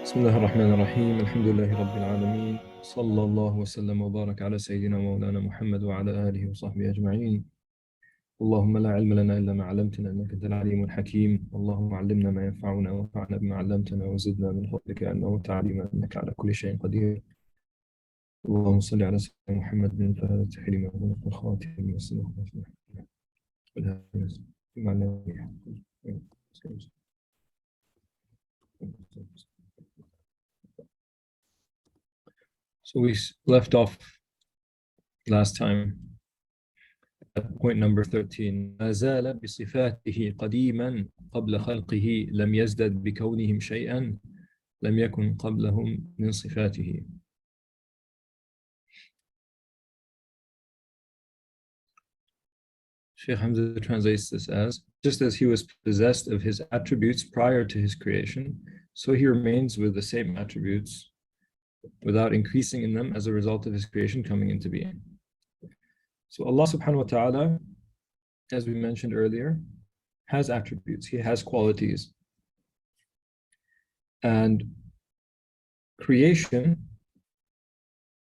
بسم الله الرحمن الرحيم الحمد لله رب العالمين صلى الله وسلم وبارك على سيدنا مولانا محمد وعلى آله وصحبه أجمعين. اللهم لا علم لنا إلا ما علمتنا إنك أنت العليم الحكيم. اللهم علمنا ما ينفعنا وانفعنا بما علمتنا وزدنا من فضلك أنه تعليما إنك على كل شيء قدير. اللهم صل على سيدنا محمد بن الفاتح لما أغلق الخاتم والسلام So we left off last time at point number 13. ما زال بصفاته قديما قبل خلقه لم يزدد بكونهم شيئا لم يكن قبلهم من صفاته. Shaykh Hamza translates this as, just as he was possessed of his attributes prior to his creation, so he remains with the same attributes without increasing in them as a result of his creation coming into being. So Allah subhanahu wa ta'ala, as we mentioned earlier, has attributes, he has qualities. And creation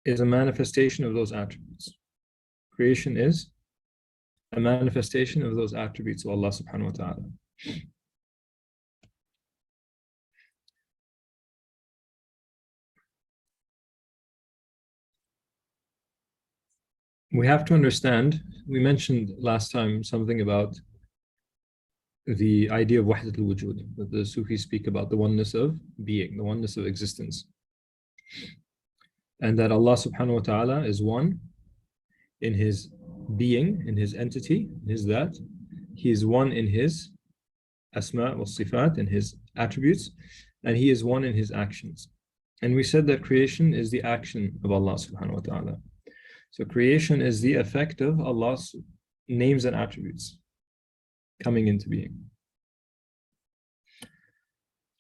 is a manifestation of those attributes. Creation is a manifestation of those attributes of Allah subhanahu wa ta'ala. We have to understand, we mentioned last time something about the idea of wahdat al-wujud, that the Sufis speak about the oneness of being, the oneness of existence. And that Allah subhanahu wa ta'ala is one in his being, in his entity, in his that. He is one in his asma wa sifat, in his attributes, and he is one in his actions. And we said that creation is the action of Allah subhanahu wa ta'ala. So creation is the effect of Allah's names and attributes coming into being.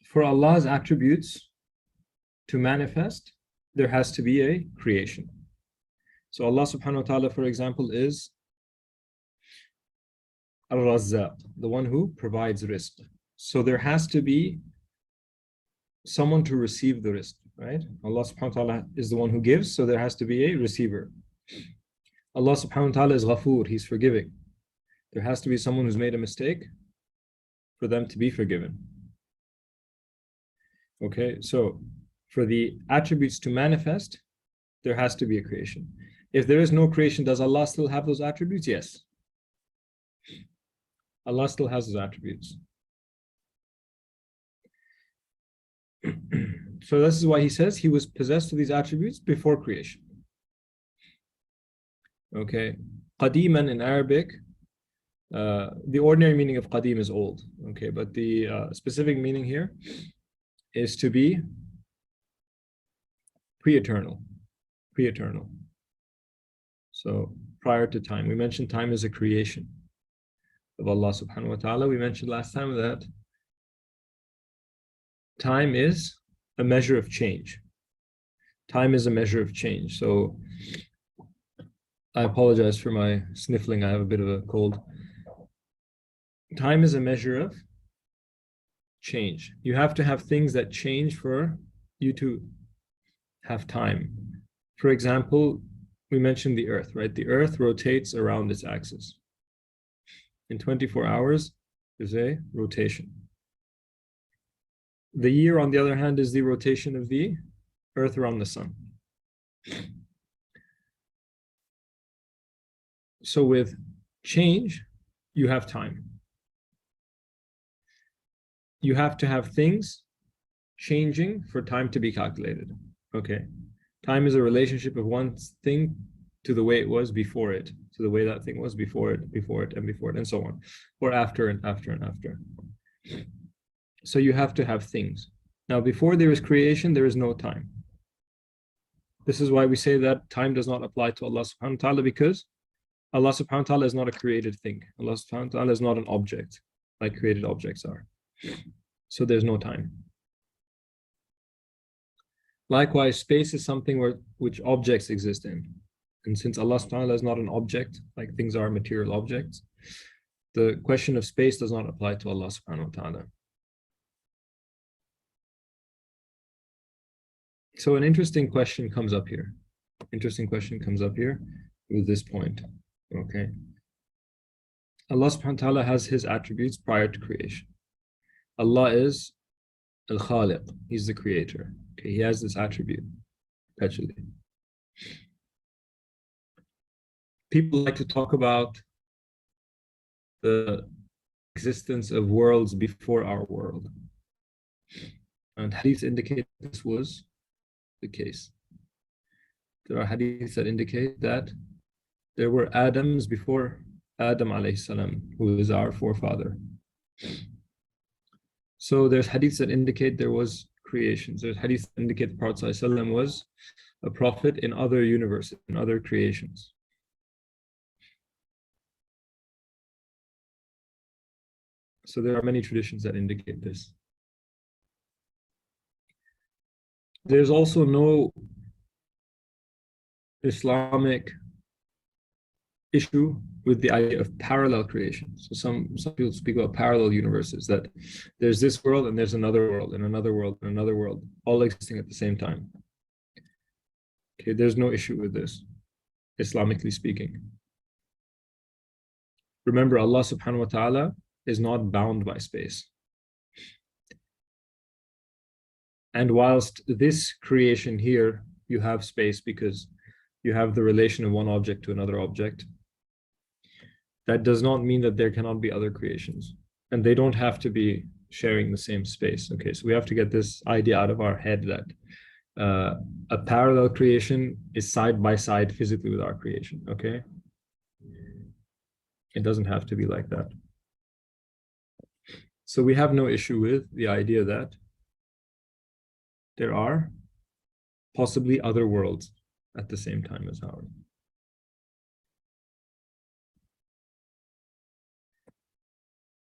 For Allah's attributes to manifest, there has to be a creation. So Allah subhanahu wa ta'ala, for example, is Ar-Razzaq, the one who provides rizq. So there has to be someone to receive the rizq, right? Allah subhanahu wa ta'ala is the one who gives, so there has to be a receiver. Allah subhanahu wa ta'ala is Ghafoor, he's forgiving. There has to be someone who's made a mistake for them to be forgiven. Okay, so for the attributes to manifest, there has to be a creation. If there is no creation, does Allah still have those attributes? Yes. Allah still has those attributes. So this is why he says he was possessed of these attributes before creation. Okay, Qadiman in Arabic, the ordinary meaning of Qadim is old. Okay, but the specific meaning here is to be pre-eternal. Pre-eternal. So prior to time. We mentioned time is a creation of Allah subhanahu wa ta'ala. We mentioned last time that time is a measure of change. Time is a measure of change. So I apologize for my sniffling. I have a bit of a cold. Time is a measure of change. You have to have things that change for you to have time. For example, we mentioned the earth, right? The earth rotates around its axis. In 24 hours, there's a rotation. The year, on the other hand, is the rotation of the earth around the sun. So with change, you have time. You have to have things changing for time to be calculated. Okay. Time is a relationship of one thing to the way it was before it, to the way that thing was before it, and so on, or after and after and after. So you have to have things. Now, before there is creation, there is no time. This is why we say that time does not apply to Allah subhanahu wa ta'ala, because Allah subhanahu wa ta'ala is not a created thing. Allah subhanahu wa ta'ala is not an object like created objects are. So there's no time. Likewise, space is something which objects exist in. And since Allah subhanahu wa ta'ala is not an object, like things are material objects, the question of space does not apply to Allah subhanahu wa ta'ala. So an interesting question comes up here. Interesting question comes up here with this point. Okay. Allah subhanahu wa ta'ala has his attributes prior to creation. Allah is al-Khaliq. He's the creator. Okay, he has this attribute perpetually. People like to talk about the existence of worlds before our world. And hadith indicate this was the case. There are hadiths that indicate that there were Adams before Adam alayhi salam, who is our forefather. So there's hadiths that indicate there was creations. There's hadiths that indicate the Prophet ﷺ was a prophet in other universes, in other creations. So there are many traditions that indicate this. There's also no Islamic issue with the idea of parallel creation. So some people speak about parallel universes, that there's this world and there's another world and another world and another world, all existing at the same time. Okay, there's no issue with this, Islamically speaking. Remember, Allah subhanahu wa ta'ala is not bound by space. And whilst this creation here, you have space because you have the relation of one object to another object, that does not mean that there cannot be other creations. And they don't have to be sharing the same space. Okay, so we have to get this idea out of our head that a parallel creation is side by side physically with our creation, okay? It doesn't have to be like that. So we have no issue with the idea that there are possibly other worlds at the same time as ours.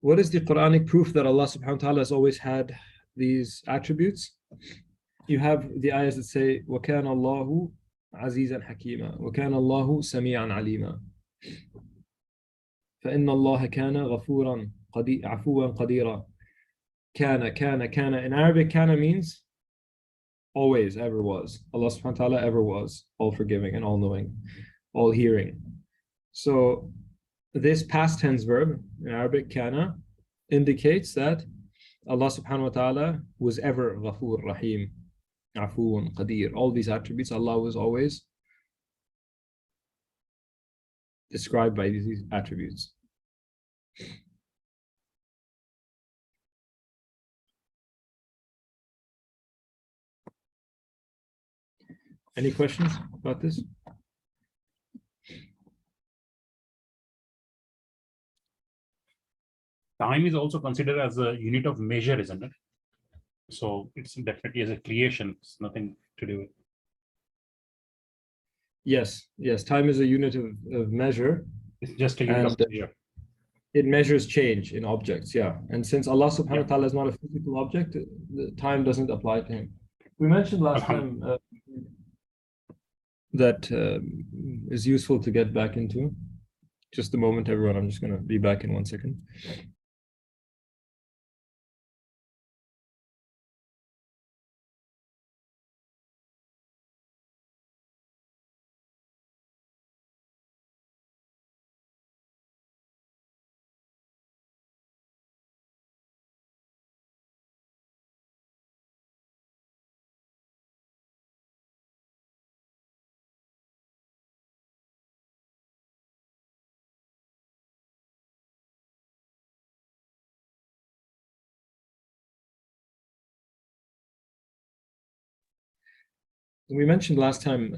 What is the Quranic proof that Allah subhanahu wa ta'ala has always had these attributes? You have the ayahs that say, وَكَانَ اللَّهُ عَزِيزًا حَكِيمًا وَكَانَ اللَّهُ سَمِيعًا عَلِيمًا فَإِنَّ اللَّهَ كَانَ غَفُورًا عَفُوًا قَدِيرًا. Kana. In Arabic, kana means always, ever was. Allah subhanahu wa ta'ala ever was, all forgiving and all knowing, all hearing. So this past tense verb in Arabic, kana, indicates that Allah subhanahu wa ta'ala was ever Ghafur, Rahim, Afuun, Qadir. All these attributes, Allah was always described by these attributes. Any questions about this? Time is also considered as a unit of measure, isn't it? So it's definitely as a creation. It's nothing to do with. Yes. Time is a unit of measure. It's just a unit of measure. It measures change in objects, yeah. And since Allah subhanahu wa ta'ala is not a physical object, the time doesn't apply to him. We mentioned last time that is useful to get back into. Just a moment, everyone. I'm just going to be back in 1 second. We mentioned last time,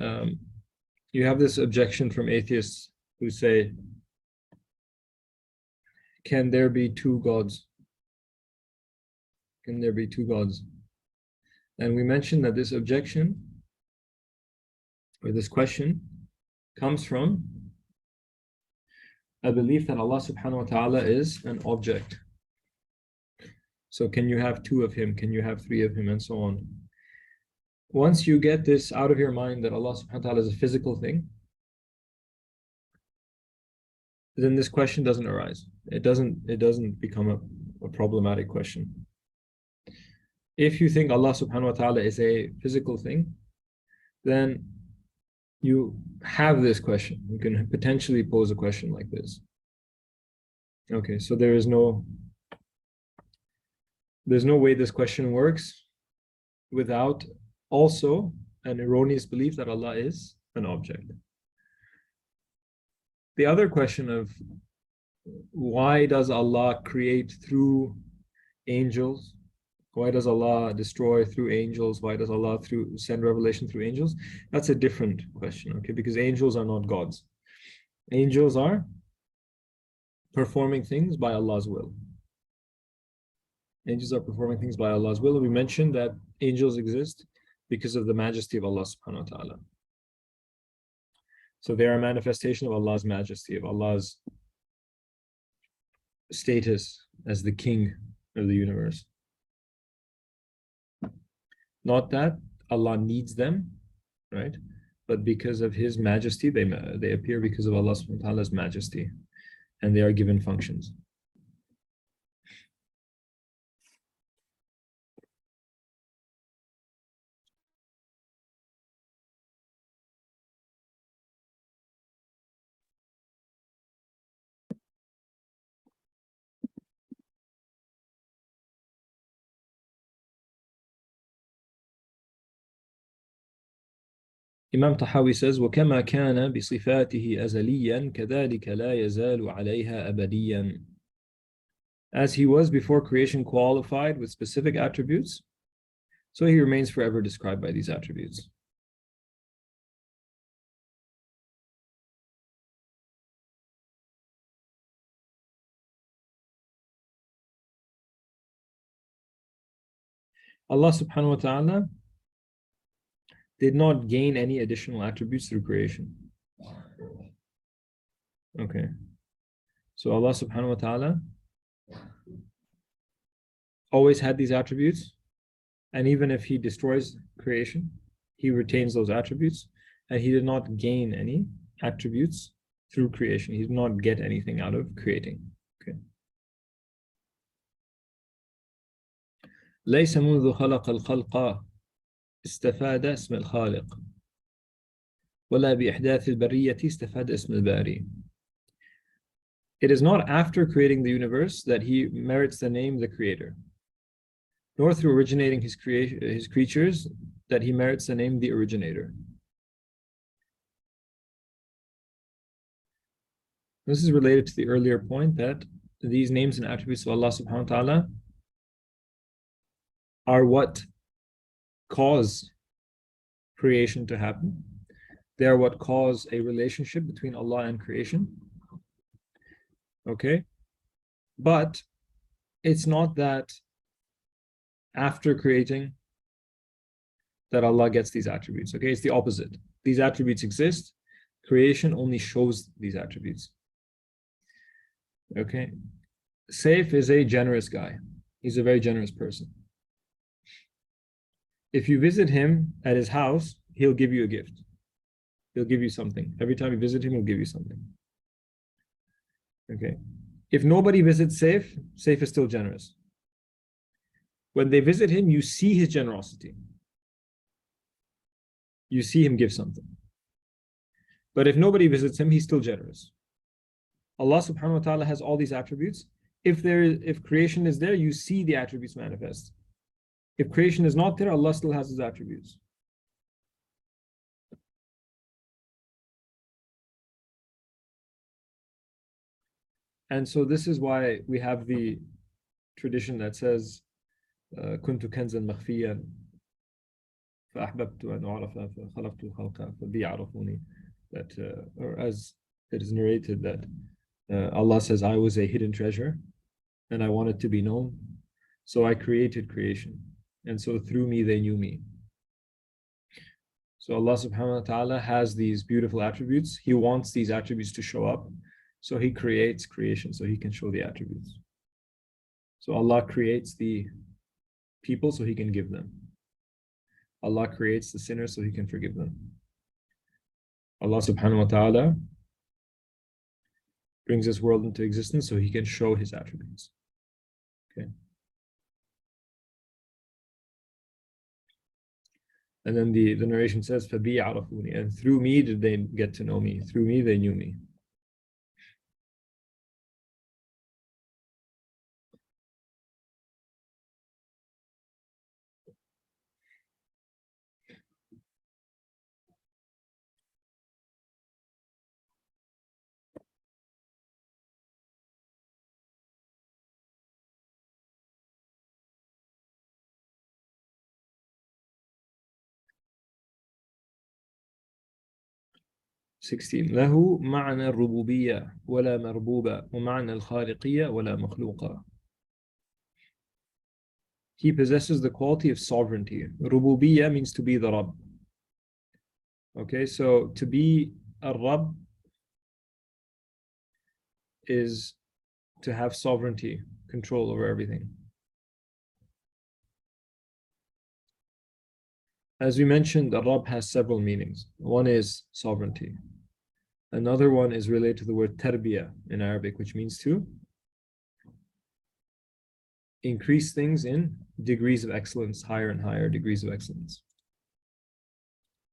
you have this objection from atheists who say, can there be two gods? Can there be two gods? And we mentioned that this objection, or this question, comes from a belief that Allah subhanahu wa ta'ala is an object. So can you have two of him? Can you have three of him? And so on. Once you get this out of your mind that Allah subhanahu wa ta'ala is a physical thing, then this question doesn't arise. It doesn't become a problematic question. If you think Allah subhanahu wa ta'ala is a physical thing, then you have this question. You can potentially pose a question like this. Okay, so there's no way this question works without also an erroneous belief that Allah is an object. The other question of why does Allah create through angels? Why does Allah destroy through angels? Why does Allah send revelation through angels? That's a different question, okay? Because angels are not gods. Angels are performing things by Allah's will. Angels are performing things by Allah's will. We mentioned that angels exist because of the majesty of Allah subhanahu wa ta'ala. So they are a manifestation of Allah's majesty, of Allah's status as the king of the universe. Not that Allah needs them, right? But because of His majesty, they appear because of Allah subhanahu wa ta'ala's majesty, and they are given functions. Imam At-Tahawi says, وَكَمَا كَانَ بِصِفَاتِهِ أَزَلِيًّا كَذَلِكَ لَا يَزَالُ عَلَيْهَا أَبَدِيًّا. As He was before creation qualified with specific attributes, so He remains forever described by these attributes. Allah subhanahu wa ta'ala did not gain any additional attributes through creation. Okay. So Allah subhanahu wa ta'ala always had these attributes, and even if He destroys creation, He retains those attributes, and He did not gain any attributes through creation. He did not get anything out of creating. Okay. ليس منذ خلق الخلق استفاد اسم الخالق ولا بإحداث البرية استفاد اسم الباري. It is not after creating the universe that He merits the name the Creator, nor through originating His creatures that He merits the name the Originator. This is related to the earlier point that these names and attributes of Allah subhanahu wa ta'ala are what cause creation to happen. They are what cause a relationship between Allah and creation. Okay? But it's not that after creating that Allah gets these attributes. Okay? It's the opposite. These attributes exist. Creation only shows these attributes. Okay? Saif is a generous guy. He's a very generous person. If you visit him at his house, he'll give you a gift. He'll give you something. Every time you visit him, he'll give you something. Okay. If nobody visits Saif, Saif is still generous. When they visit him, you see his generosity. You see him give something. But if nobody visits him, he's still generous. Allah subhanahu wa ta'ala has all these attributes. If creation is there, you see the attributes manifest. If creation is not there, Allah still has His attributes. And so this is why we have the tradition that says, كنت كنزا مخفيا فأحببت أن أعرف فخلقت الخلق فبي عرفوني. That, or as it is narrated that Allah says, I was a hidden treasure and I wanted to be known, so I created creation. And so through me, they knew me. So Allah subhanahu wa ta'ala has these beautiful attributes. He wants these attributes to show up. So He creates creation so He can show the attributes. So Allah creates the people so He can give them. Allah creates the sinners so He can forgive them. Allah subhanahu wa ta'ala brings this world into existence so He can show His attributes. Okay. And then the narration says, فَبِي عَرَفُونِي. And through me did they get to know me. Through me they knew me. له معنى الربوبية ولا مربوبة ومعنى الخالقية ولا مخلوقة. He possesses the quality of sovereignty. Rububiyya means to be the Rabb. Okay, so to be a Rabb is to have sovereignty, control over everything. As we mentioned, the Rabb has several meanings. One is sovereignty. Another one is related to the word tarbiyah in Arabic, which means to increase things in degrees of excellence, higher and higher degrees of excellence.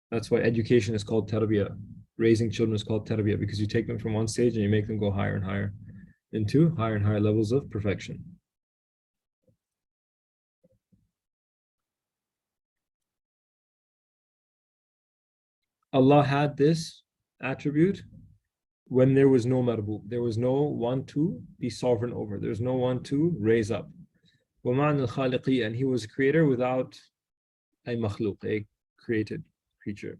That's why education is called tarbiyah. Raising children is called tarbiyah, because you take them from one stage and you make them go higher and higher into higher and higher levels of perfection. Allah had this attribute when there was no marbub. There was no one to be sovereign over. There's no one to raise up. وَمَعْنَ الْخَالِقِيَّ. And he was a creator without a makhluk, a created creature.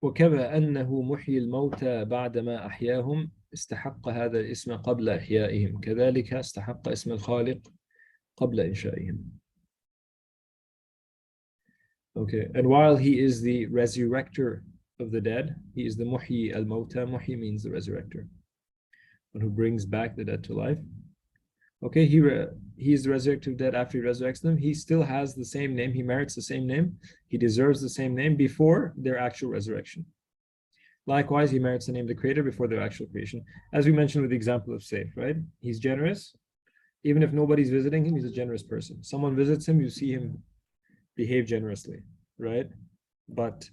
وكما أنه محيي الموتى بعدما أحياهم استحق هذا الاسم قبل إحيائهم كذلك استحق اسم الخالق قبل إنشائهم. Okay, and while he is the resurrector of the dead, he is the muhyi al-mawta. Muhyi means the resurrector, one who brings back the dead to life. Okay, he is the resurrector of dead. After he resurrects them, he still has the same name. He merits the same name. He deserves the same name before their actual resurrection. Likewise, he merits the name of the creator before their actual creation. As we mentioned with the example of Saif, right? He's generous. Even if nobody's visiting him, he's a generous person. Someone visits him, you see him behave generously, right? But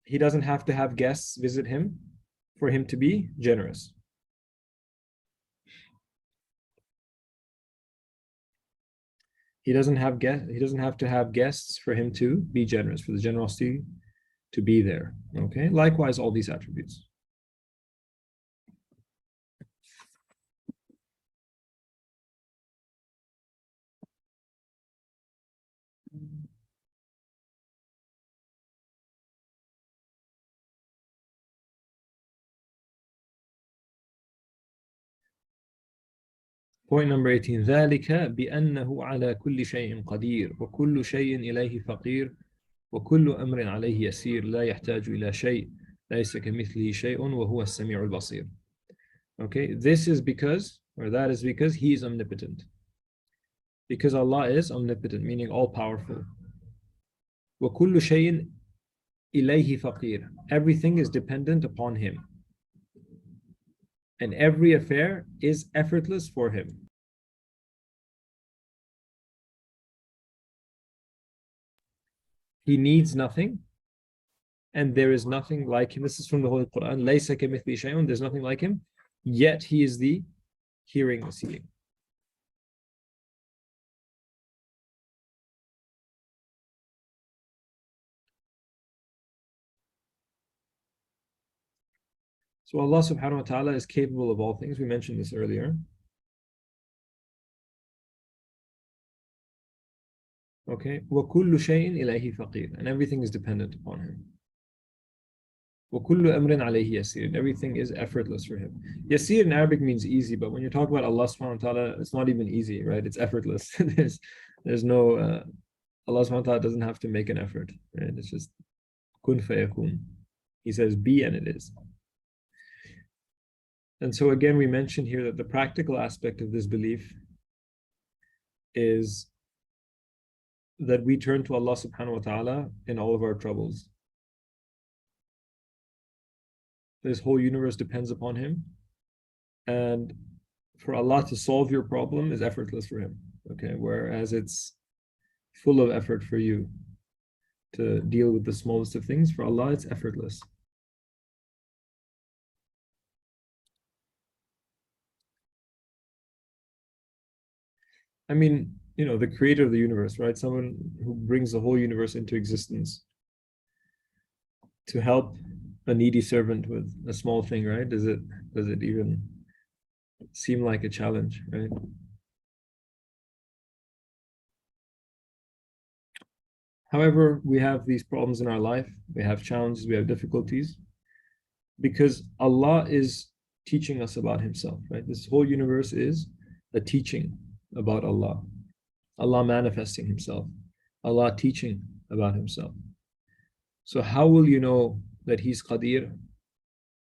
he doesn't have to have guests visit him for him to be generous. He doesn't have to have guests for him to be generous, for the generosity to be there. Okay. Likewise, all these attributes. Point number 18. ذلك بأنه على كل شيء قدير وكل شيء إليه فقير وكل أمر عليه يسير لا يحتاج إلى شيء ليس كمثله شيء وهو السميع البصير. Okay, this is because, or that is because he is omnipotent. Because Allah is omnipotent, meaning all powerful. وكل شيء إليه فقير. Everything is dependent upon him. And every affair is effortless for him. He needs nothing, and there is nothing like him. This is from the Holy Quran. لَيْسَ كَمِثْلِهِ شَيْءٌ. There's nothing like him, yet he is the hearing, the seeing. So Allah subhanahu wa ta'ala is capable of all things. We mentioned this earlier. Okay. وَكُلُّ شَيْءٍ إِلَيْهِ فَقِيرٌ. And everything is dependent upon him. وَكُلُّ أَمْرٍ عَلَيْهِ يَسِيرٌ. And everything is effortless for him. Yasir in Arabic means easy, but when you talk about Allah subhanahu wa ta'ala, it's not even easy, right? It's effortless. there's no, Allah subhanahu wa ta'ala doesn't have to make an effort, right? It's just kun fayakun. He says be, and it is. And so again, we mentioned here that the practical aspect of this belief is that we turn to Allah subhanahu wa ta'ala in all of our troubles. This whole universe depends upon Him. And for Allah to solve your problem is effortless for Him. Okay, whereas it's full of effort for you to deal with the smallest of things, for Allah it's effortless. I mean, you know, the creator of the universe, right? Someone who brings the whole universe into existence to help a needy servant with a small thing, right? Does it even seem like a challenge, right? However, we have these problems in our life, we have challenges, we have difficulties, because Allah is teaching us about Himself, right? This whole universe is a teaching about Allah. Allah manifesting Himself, Allah teaching about Himself. So how will you know that He's Qadir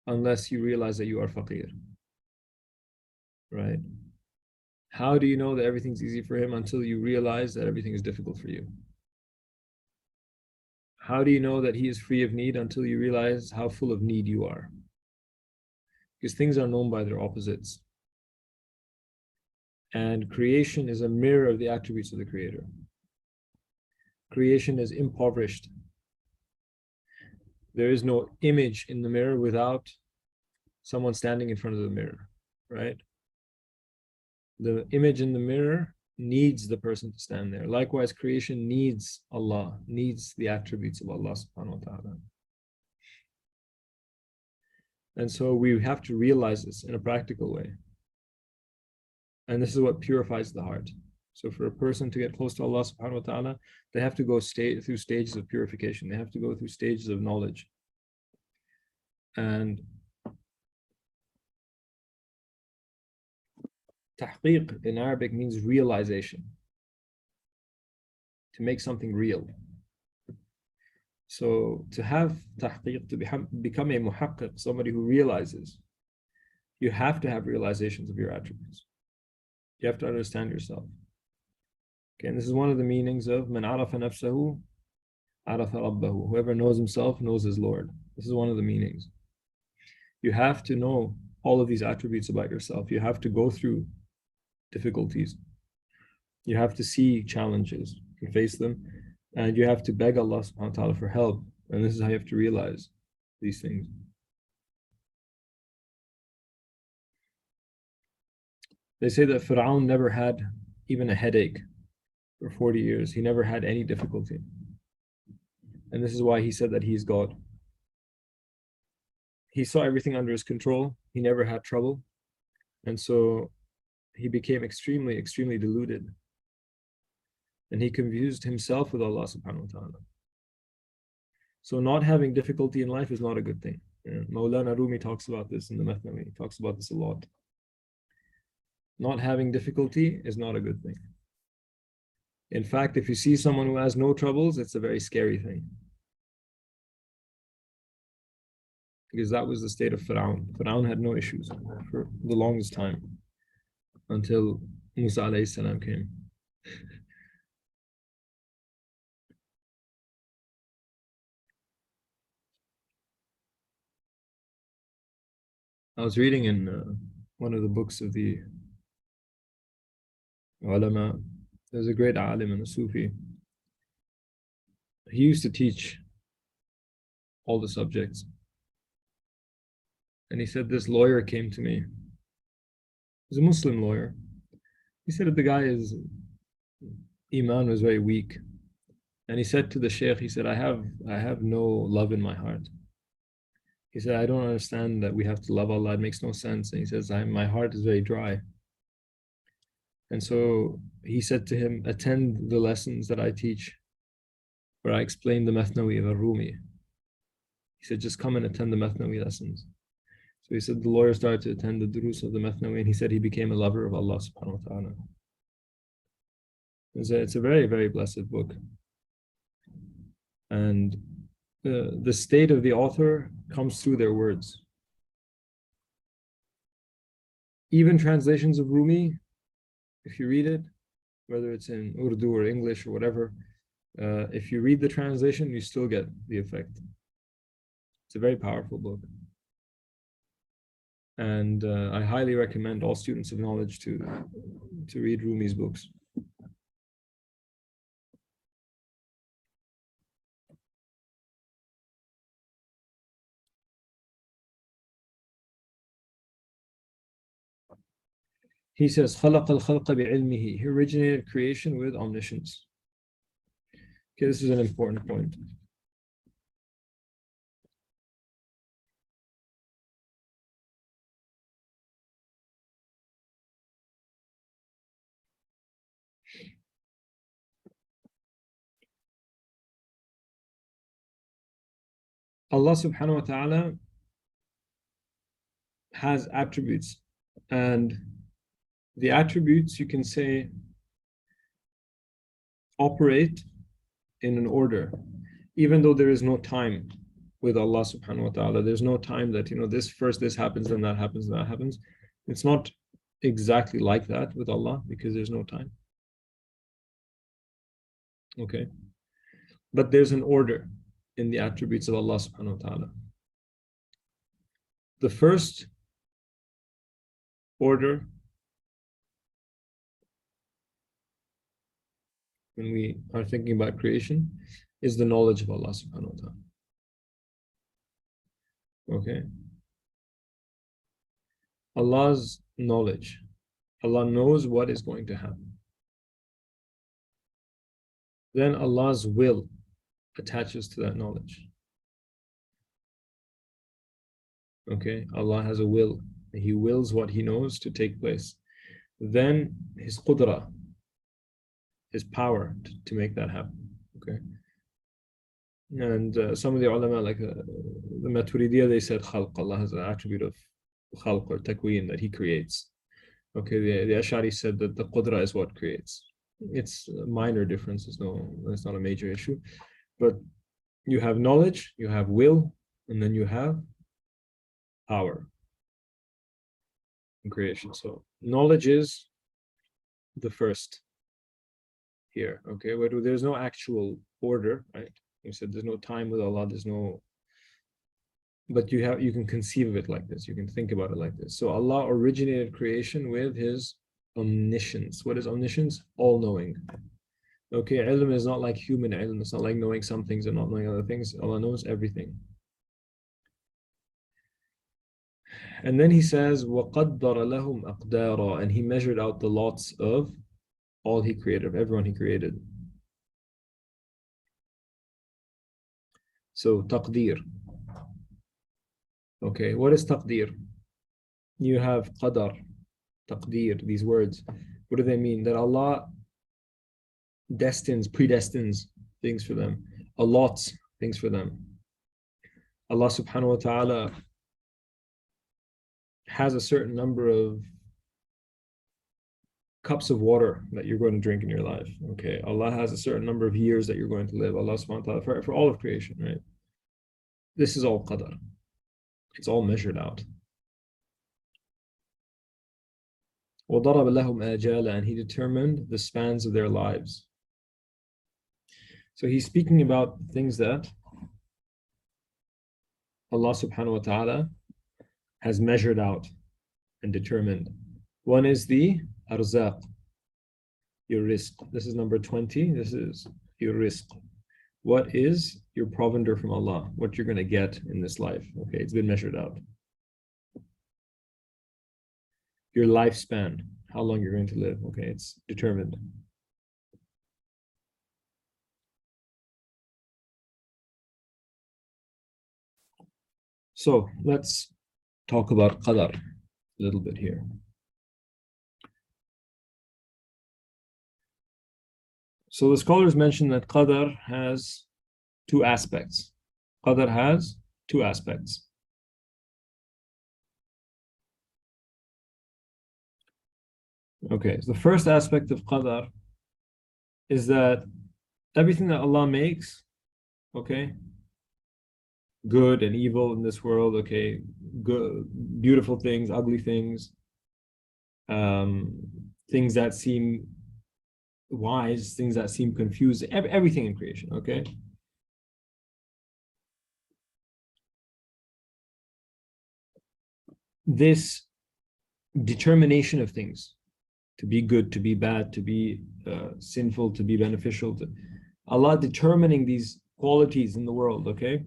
unless you realize that you are Faqir, right? How do you know that everything's easy for Him until you realize that everything is difficult for you? How do you know that He is free of need until you realize how full of need you are? Because things are known by their opposites. And creation is a mirror of the attributes of the Creator. Creation is impoverished. There is no image in the mirror without someone standing in front of the mirror, right? The image in the mirror needs the person to stand there. Likewise, creation needs Allah, needs the attributes of Allah subhanahu wa ta'ala. And so we have to realize this in a practical way. And this is what purifies the heart. So for a person to get close to Allah subhanahu wa ta'ala, they have to go through stages of purification. They have to go through stages of knowledge. And tahqiq in Arabic means realization. To make something real. So to have tahqiq, to become a muhaqqiq, somebody who realizes, you have to have realizations of your attributes. You have to understand yourself. Okay, and this is one of the meanings of man arafa nafsahu, arafa rabbahu. Whoever knows himself knows his Lord. This is one of the meanings. You have to know all of these attributes about yourself. You have to go through difficulties. You have to see challenges, you face them, and you have to beg Allah subhanahu wa ta'ala for help. And this is how you have to realize these things. They say that Fir'aun never had even a headache for 40 years. He never had any difficulty. And this is why he said that he is God. He saw everything under his control. He never had trouble. And so he became extremely, extremely deluded. And he confused himself with Allah subhanahu wa ta'ala. So not having difficulty in life is not a good thing. Mawlana Rumi talks about this in the Mathnawi. He talks about this a lot. Not having difficulty is not a good thing. In fact, if you see someone who has no troubles, it's a very scary thing. Because that was the state of Fir'aun. Fir'aun had no issues for the longest time until Musa alayhi salam came. I was reading in one of the books of the ulama. There's a great alim and a Sufi. He used to teach all the subjects. And he said this lawyer came to me. He's a Muslim lawyer. He said that the guy's iman was very weak. And he said to the sheikh, he said, I have no love in my heart. He said, I don't understand that we have to love Allah. It makes no sense. And he says, my heart is very dry. And so he said to him, attend the lessons that I teach, where I explain the Mathnawi of al-Rumi. He said, just come and attend the Mathnawi lessons. So he said the lawyer started to attend the durus of the Mathnawi, and he said he became a lover of Allah subhanahu wa ta'ala. It's a very, very blessed book. And the state of the author comes through their words. Even translations of Rumi, if you read it, whether it's in Urdu or English or whatever, If you read the translation, you still get the effect. It's a very powerful book. And I highly recommend all students of knowledge to read Rumi's books. He says, خَلَقَ الْخَلْقَ بِعِلْمِهِ. He originated creation with omniscience. Okay, this is an important point. Allah subhanahu wa ta'ala has attributes, and the attributes, you can say, operate in an order, even though there is no time with Allah subhanahu wa ta'ala. There's no time that, this first this happens, then that happens, then that happens. It's not exactly like that with Allah because there's no time. Okay. But there's an order in the attributes of Allah subhanahu wa ta'ala. The first order, when we are thinking about creation, is the knowledge of Allah subhanahu wa ta'ala. Okay. Allah's knowledge. Allah knows what is going to happen. Then Allah's will attaches to that knowledge. Okay, Allah has a will. He wills what He knows to take place. Then His qudra, His power to make that happen. Okay. And some of the ulama, like the Maturidiyya, they said khalq. Allah has an attribute of khalq or takween, that He creates. Okay, the Ash'ari said that the qudra is what creates. It's a minor difference. It's not a major issue. But you have knowledge, you have will, and then you have power in creation. So knowledge is the first here. Okay, but there's no actual order, right? You said there's no time with Allah, but you can conceive of it like this, you can think about it like this. So Allah originated creation with His omniscience. What is omniscience? All-knowing. Okay, ilm is not like human ilm. It's not like knowing some things and not knowing other things. Allah knows everything. And then He says, وَقَدَّرَ لَهُمْ أَقْدَارًا, and He measured out the lots of all He created, of everyone He created. So taqdeer. Okay, what is taqdeer? You have qadar, taqdeer, these words. What do they mean? That Allah predestines things for them, allots things for them. Allah subhanahu wa ta'ala has a certain number of cups of water that you're going to drink in your life. Okay, Allah has a certain number of years that you're going to live. Allah subhanahu wa ta'ala, for all of creation, right? This is all qadar. It's all measured out. وَضَرَبَ لَهُمْ آجَالًا, and He determined the spans of their lives. So He's speaking about things that Allah subhanahu wa ta'ala has measured out and determined. One is the arzaq, your rizq. This is number 20. This is your rizq. What is your provender from Allah? What you're going to get in this life. Okay, it's been measured out. Your lifespan, how long you're going to live. Okay, it's determined. So let's talk about qadar a little bit here. So the scholars mention that qadar has two aspects. Qadar has two aspects. Okay, so the first aspect of qadar is that everything that Allah makes, okay, good and evil in this world, okay, good, beautiful things, ugly things, things that seem wise, things that seem confused, everything in creation, okay? This determination of things, to be good, to be bad, to be sinful, to be beneficial, to Allah determining these qualities in the world, okay?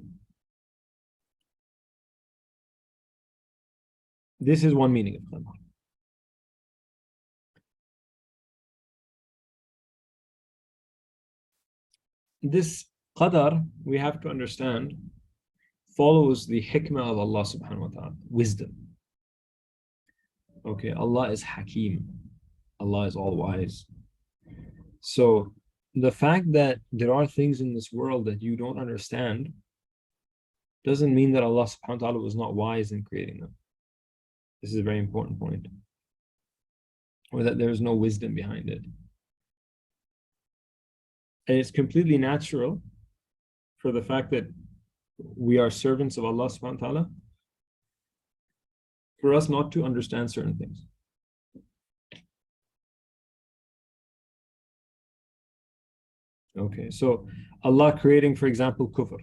This is one meaning of qadar. This qadar, we have to understand, follows the hikmah of Allah subhanahu wa ta'ala, wisdom. Okay, Allah is Hakim. Allah is all wise. So the fact that there are things in this world that you don't understand doesn't mean that Allah subhanahu wa ta'ala was not wise in creating them. This is a very important point. Or that there is no wisdom behind it. And it's completely natural for the fact that we are servants of Allah subhanahu wa ta'ala for us not to understand certain things. Okay, so Allah creating, for example, kufr,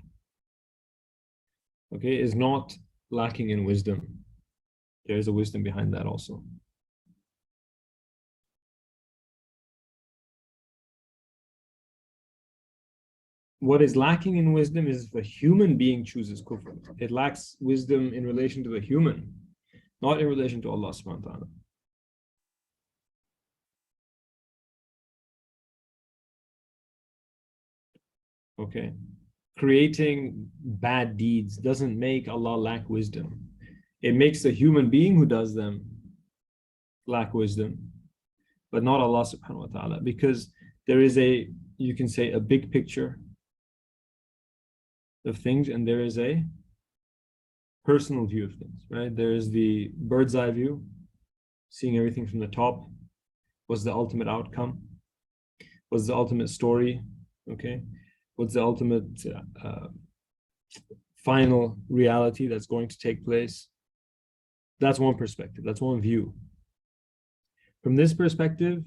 okay, is not lacking in wisdom. There is a wisdom behind that also. What is lacking in wisdom is if a human being chooses kufr. It lacks wisdom in relation to the human, not in relation to Allah subhanahu wa ta'ala. Okay. Creating bad deeds doesn't make Allah lack wisdom. It makes the human being who does them lack wisdom, but not Allah subhanahu wa ta'ala, because there is a, you can say, a big picture of things, and there is a personal view of things, right? There is the bird's eye view, seeing everything from the top. What's the ultimate outcome? What's the ultimate story? Okay. What's the ultimate final reality that's going to take place? That's one perspective. That's one view. From this perspective,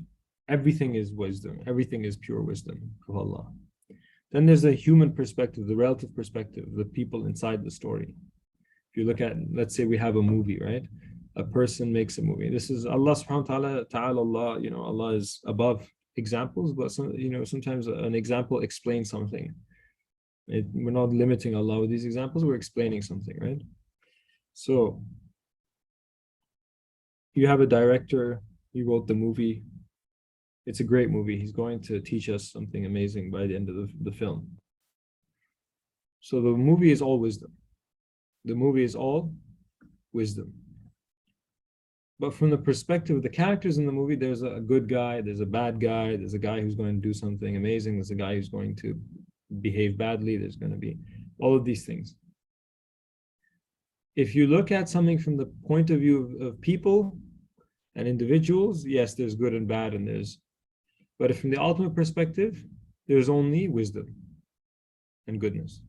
everything is wisdom. Everything is pure wisdom of Allah. Then there's a human perspective, the relative perspective, the people inside the story. If you look at, let's say we have a movie, right? A person makes a movie. This is Allah subhanahu wa ta'ala, Allah, Allah is above examples, but sometimes an example explains something. We're not limiting Allah with these examples, we're explaining something, right? So you have a director, he wrote the movie. It's a great movie. He's going to teach us something amazing by the end of the film. So the movie is all wisdom. The movie is all wisdom. But from the perspective of the characters in the movie, there's a good guy, there's a bad guy, there's a guy who's going to do something amazing, there's a guy who's going to behave badly, there's going to be all of these things. If you look at something from the point of view of people and individuals, yes, there's good and bad, but from the ultimate perspective, there's only wisdom and goodness.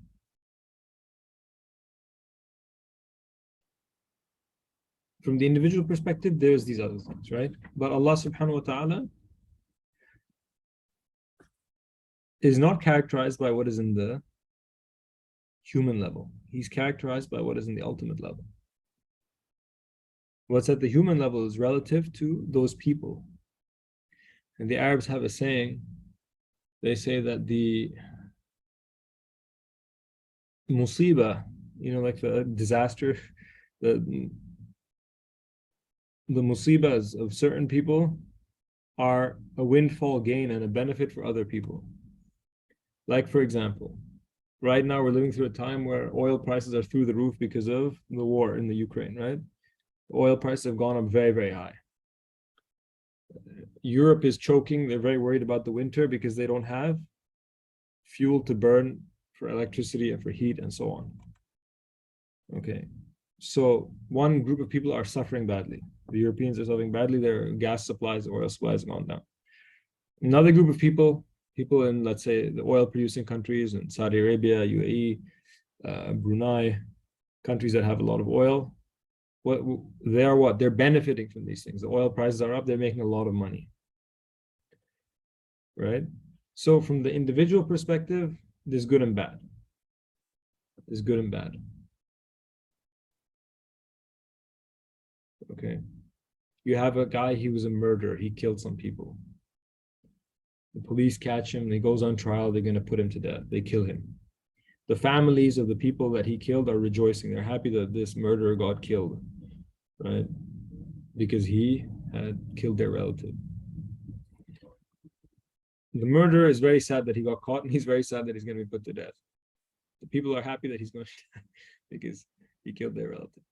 From the individual perspective, there's these other things, right? But Allah subhanahu wa ta'ala is not characterized by what is in the human level. He's characterized by what is in the ultimate level. What's at the human level is relative to those people. And the Arabs have a saying, they say that the musibah, like the disaster, the musibahs of certain people are a windfall gain and a benefit for other people. Like, for example, right now we're living through a time where oil prices are through the roof because of the war in the Ukraine, right? Oil prices have gone up very, very high. Europe is choking. They're very worried about the winter because they don't have fuel to burn for electricity and for heat and so on. Okay. So one group of people are suffering badly. The Europeans are suffering badly. Their gas supplies, oil supplies have gone down. Another group of people in, let's say, the oil producing countries in Saudi Arabia, UAE, Brunei, countries that have a lot of oil, they're benefiting from these things. The oil prices are up, they're making a lot of money. right? So from the individual perspective, there's good and bad. There's good and bad. Okay. You have a guy, he was a murderer. He killed some people. The police catch him. He goes on trial. They're going to put him to death. They kill him. The families of the people that he killed are rejoicing. They're happy that this murderer got killed, right? Because he had killed their relative. The murderer is very sad that he got caught, and he's very sad that he's going to be put to death. The people are happy that he's going to die because he killed their relative.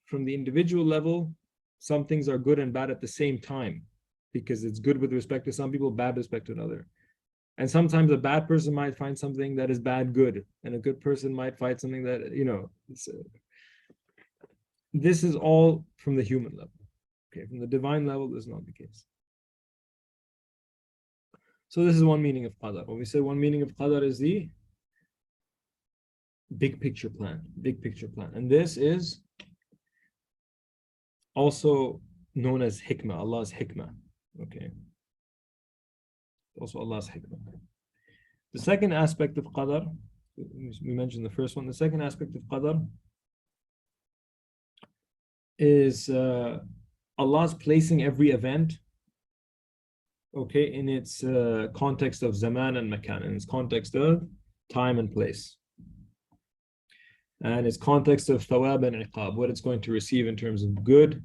From the individual level, some things are good and bad at the same time, because it's good with respect to some people, bad with respect to another. And sometimes a bad person might find something that is bad good, and a good person might find something that, this is all from the human level. Okay, from the divine level, this is not the case. So this is one meaning of qadar. When we say one meaning of qadar is the big picture plan, And this is also known as hikmah, Allah's hikmah. Okay. Also Allah's hikmah. The second aspect of qadar, we mentioned the first one. The second aspect of qadar is Allah's placing every event, okay, in its context of zaman and makan, in its context of time and place, and its context of thawab and iqab, what it's going to receive in terms of good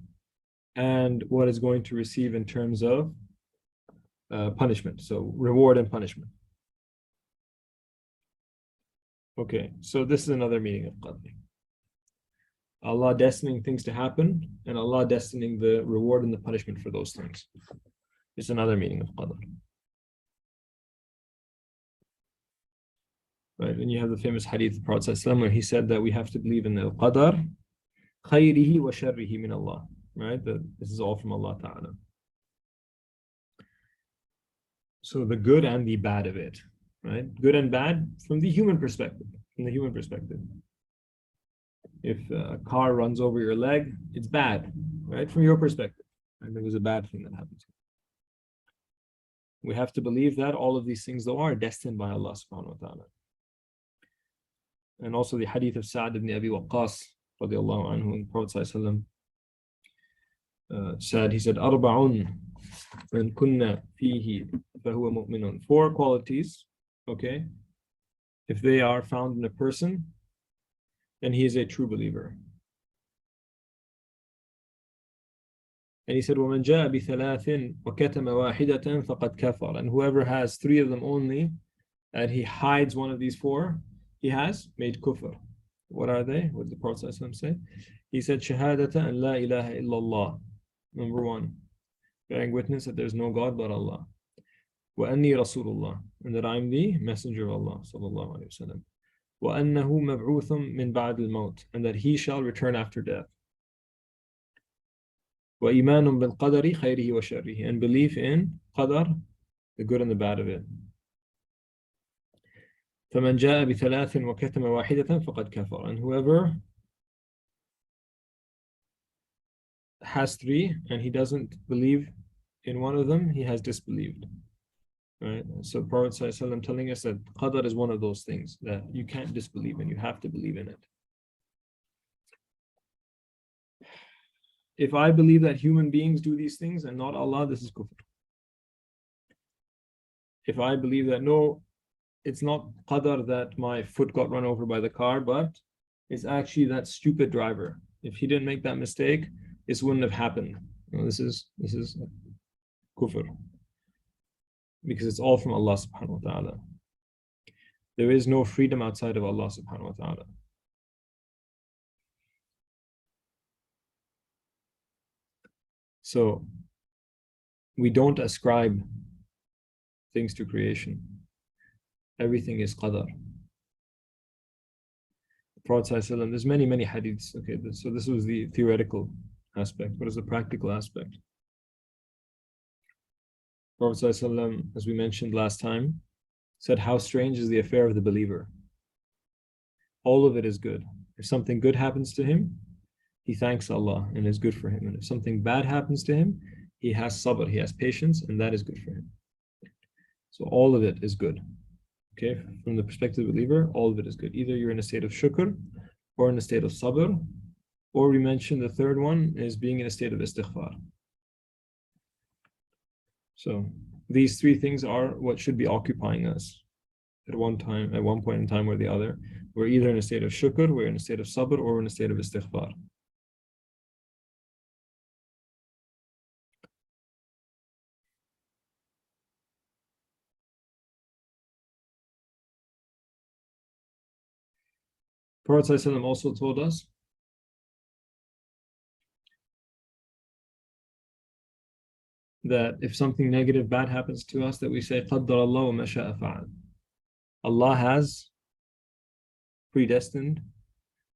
and what it's going to receive in terms of punishment, so reward and punishment. Okay, so this is another meaning of qadr. Allah destining things to happen, and Allah destining the reward and the punishment for those things. It's another meaning of qadr. Right, and you have the famous hadith of the Prophet ﷺ where he said that we have to believe in the qadar, khayrihi wa sharrihi min Allah. Right, that this is all from Allah Ta'ala. So the good and the bad of it, right? Good and bad from the human perspective. If a car runs over your leg, it's bad, right? From your perspective. And it was a bad thing that happened. We have to believe that all of these things, though, are destined by Allah subhanahu wa ta'ala. And also the hadith of Sa'd ibn Abi Waqqas, radiallahu anhu, and Prophet sallallahu said, he said, Arba'un man kunna fihi fahuwa mu'minun. 4 qualities, okay, if they are found in a person, then he is a true believer. And he said, وَمَنْ جَاءَ بِثَلَاثٍ وَكَتَمَ وَاحِدَةً فَقَدْ كَفَرَ. And whoever has 3 of them only, and he hides one of these 4, he has made kufr. What are they? What did the Prophet ﷺ say? He said, شَهَادَةً أَنْ لَا إِلَهَ إِلَّا اللَّهِ. Number 1, bearing witness that there is no God but Allah. وَأَنِّي رَسُولُ اللَّهِ. And that I am the messenger of Allah sallallahu alayhi wa sallam. وَأَنَّهُ مَبْعُوثٌ مِّن بَعْدِ الْمَوْتِ. And that he shall return after death. وَإِيمَانٌ بِالْقَدَرِ خَيْرِهِ وَشَرِّهِ. And belief in qadar, the good and the bad of it. فَمَنْ جَاءَ بِثَلَاثٍ وَكَتَمَ وَاحِدَةً فَقَدْ كَفَرَ. And whoever has 3 and he doesn't believe in one of them, he has disbelieved. Right? So Prophet ﷺ telling us that qadar is one of those things that you can't disbelieve in, you have to believe in it. If I believe that human beings do these things and not Allah, this is kufr. If I believe that no, it's not qadar that my foot got run over by the car, but it's actually that stupid driver. If he didn't make that mistake, this wouldn't have happened. This is kufr. Because it's all from Allah subhanahu wa ta'ala. There is no freedom outside of Allah subhanahu wa ta'ala. So we don't ascribe things to creation. Everything is qadar. The Prophet ﷺ, there's many hadiths. Okay, so this was the theoretical aspect. What is the practical aspect? Prophet ﷺ, as we mentioned last time, said, how strange is the affair of the believer. All of it is good. If something good happens to him, he thanks Allah and is good for him. And if something bad happens to him, he has sabr, he has patience, and that is good for him. So all of it is good. Okay, from the perspective of the believer, all of it is good. Either you're in a state of shukr, or in a state of sabr, or we mentioned the third one is being in a state of istighfar. So these three things are what should be occupying us at one point in time or the other. We're either in a state of shukr, we're in a state of sabr, or we're in a state of istighfar. Prophet ﷺ also told us that if something negative, bad happens to us, that we say, قَدَّرَ اللَّهُ مَا شَاءَ فَعَلَ. Allah has predestined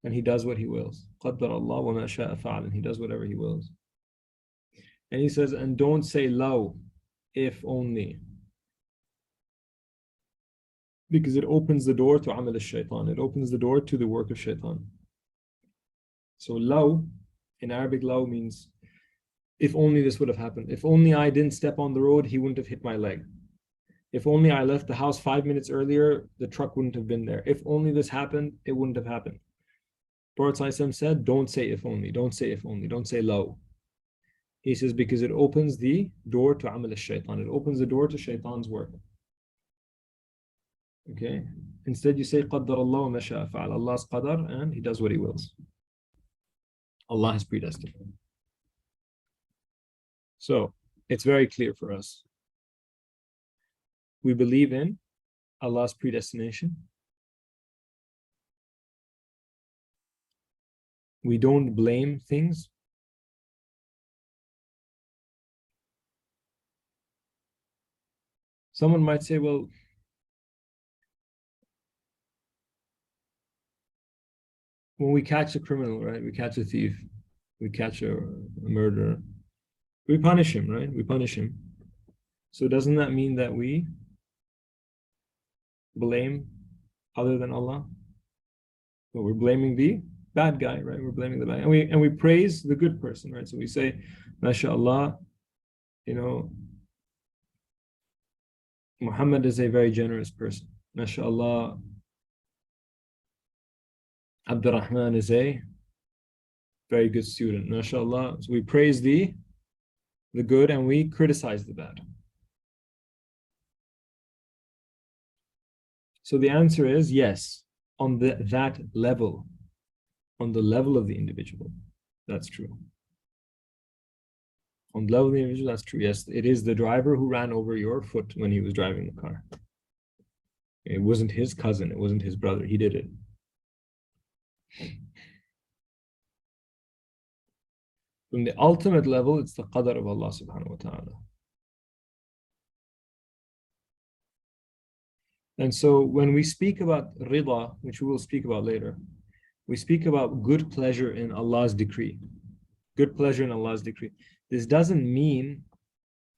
and He does what He wills. قَدَّرَ اللَّهُ وَمَا شَاءَ فَعَلَ. And He does whatever He wills. And He says, and don't say law, if only. Because it opens the door to amal al-shaytan. It opens the door to the work of shaitan. So law, in Arabic, law means if only this would have happened. If only I didn't step on the road, he wouldn't have hit my leg. If only I left the house 5 minutes earlier, the truck wouldn't have been there. If only this happened, it wouldn't have happened. Prophet ﷺ said, don't say if only, don't say if only, don't say law. He says, because it opens the door to amal al-shaytan. It opens the door to shaitan's work. Okay? Instead you say, قَدَّرَ اللَّهُ مَا شَاءَ فَعَلَ. Allah's qadar, and He does what He wills. Allah has predestined. So, it's very clear for us. We believe in Allah's predestination. We don't blame things. Someone might say, well, when we catch a criminal, right? We catch a thief, we catch a murderer, we punish him, right? We punish him. So doesn't that mean that we blame other than Allah? Well, we're blaming the bad guy, right? We're blaming the bad guy. And we praise the good person, right? So we say, MashaAllah, you know, Muhammad is a very generous person. MashaAllah, Abdurrahman is a very good student. MashaAllah. So we praise the good and we criticize the bad. So the answer is yes, on that level, on the level of the individual, that's true. On the level of the individual, that's true. Yes, it is the driver who ran over your foot when he was driving the car. It wasn't his cousin, it wasn't his brother, he did it. From the ultimate level, it's the qadr of Allah subhanahu wa ta'ala. And so when we speak about rida, which we will speak about later, we speak about good pleasure in Allah's decree. Good pleasure in Allah's decree. This doesn't mean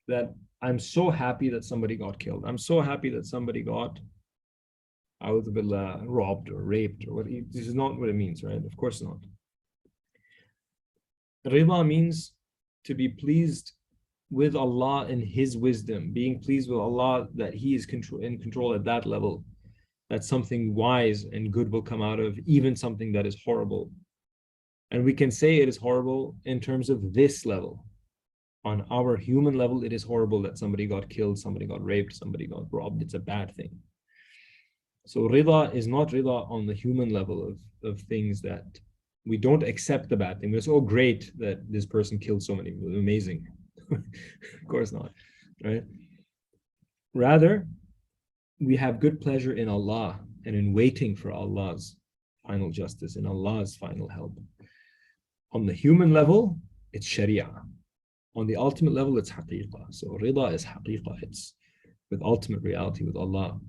that I'm so happy that somebody got killed. I'm so happy that somebody got robbed or raped or what. This is not what it means, right? Of course not. Rida means to be pleased with Allah in His wisdom, being pleased with Allah that He is in control at that level, that something wise and good will come out of even something that is horrible. And we can say it is horrible in terms of this level. On our human level, it is horrible that somebody got killed, somebody got raped, somebody got robbed. It's a bad thing. So rida is not rida on the human level of things that we don't accept the bad thing. We're so great that this person killed so many people. Amazing. Of course not, right? Rather, we have good pleasure in Allah and in waiting for Allah's final justice, in Allah's final help. On the human level, it's sharia. On the ultimate level, it's haqiqah. So rida is haqiqah. It's with ultimate reality with Allah.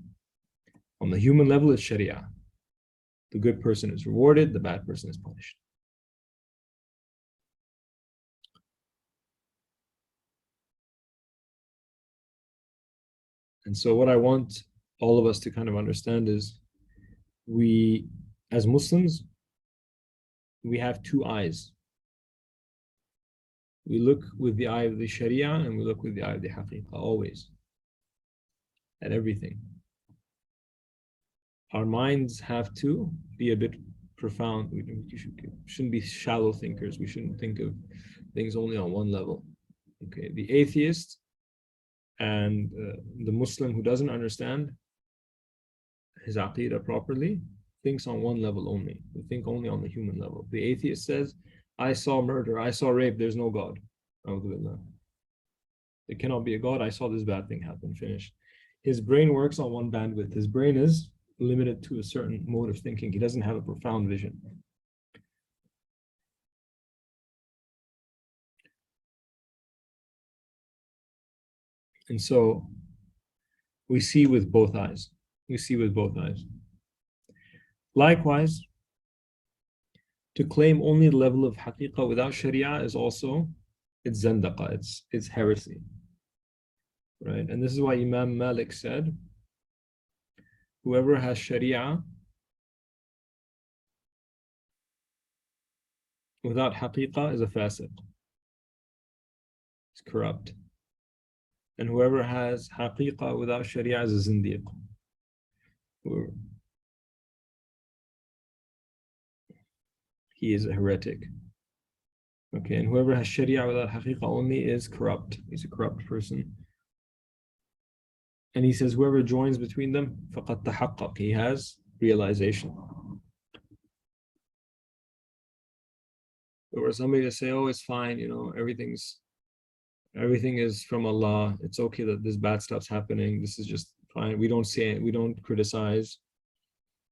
On the human level, it's sharia. The good person is rewarded, the bad person is punished. And so what I want all of us to kind of understand is we, as Muslims, we have two eyes. We look with the eye of the Sharia and we look with the eye of the Haqiqah, always. at everything. Our minds have to be a bit profound. We shouldn't be shallow thinkers. We shouldn't think of things only on one level. Okay, the atheist and the Muslim who doesn't understand his Aqeedah properly thinks on one level only. They think only on the human level. The atheist says, I saw murder, I saw rape, there's no God. There cannot be a God, I saw this bad thing happen, finished. His brain works on one bandwidth. His brain is limited to a certain mode of thinking. He doesn't have a profound vision. And so we see with both eyes. We see with both eyes. Likewise, to claim only the level of haqiqah without sharia is also, it's zandaqa, it's heresy. Right? And this is why Imam Malik said, whoever has sharia without haqiqah is a fasiq. It's corrupt. And whoever has haqiqah without sharia is a zindiq. He is a heretic. Okay, and whoever has sharia without haqiqah only is corrupt. He's a corrupt person. And he says, whoever joins between them, فَقَدْ تَحَقَّقَ, he has realization. Or somebody to say, oh, it's fine, you know, everything is from Allah. It's okay that this bad stuff's happening. This is just fine. We don't say it. We don't criticize.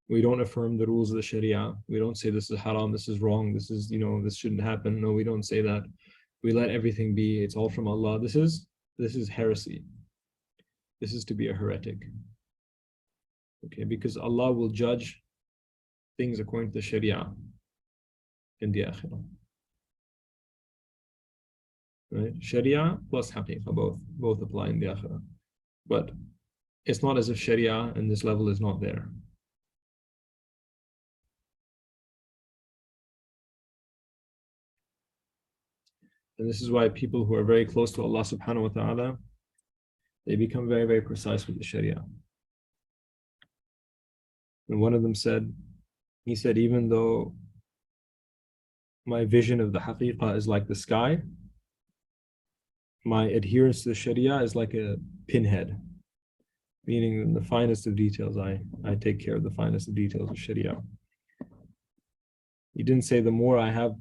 We don't affirm the rules of the Sharia. We don't say this is haram, this is wrong, this is, you know, this shouldn't happen. No, we don't say that. We let everything be. It's all from Allah. This is heresy. This is to be a heretic. Okay, because Allah will judge things according to the Sharia in the Akhirah. Right? Sharia plus haqiqah, both apply in the Akhirah. But it's not as if Sharia and this level is not there. And this is why people who are very close to Allah subhanahu wa ta'ala, they become very, very precise with the Sharia. And one of them said, he said, even though my vision of the haqiqah is like the sky, my adherence to the Sharia is like a pinhead, meaning in the finest of details, I take care of the finest of details of Sharia. He didn't say the more I have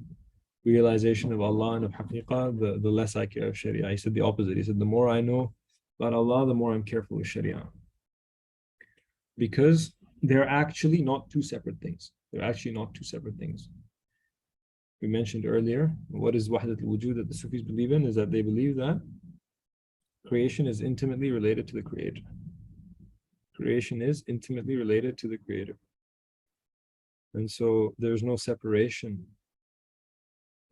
realization of Allah and of haqiqah, the less I care of Sharia. He said the opposite. He said the more I know about Allah, the more I'm careful with Sharia. Because they're actually not two separate things. They're actually not two separate things. We mentioned earlier, what is wahdat al-wujud that the Sufis believe in is that they believe that creation is intimately related to the Creator. Creation is intimately related to the Creator. And so there's no separation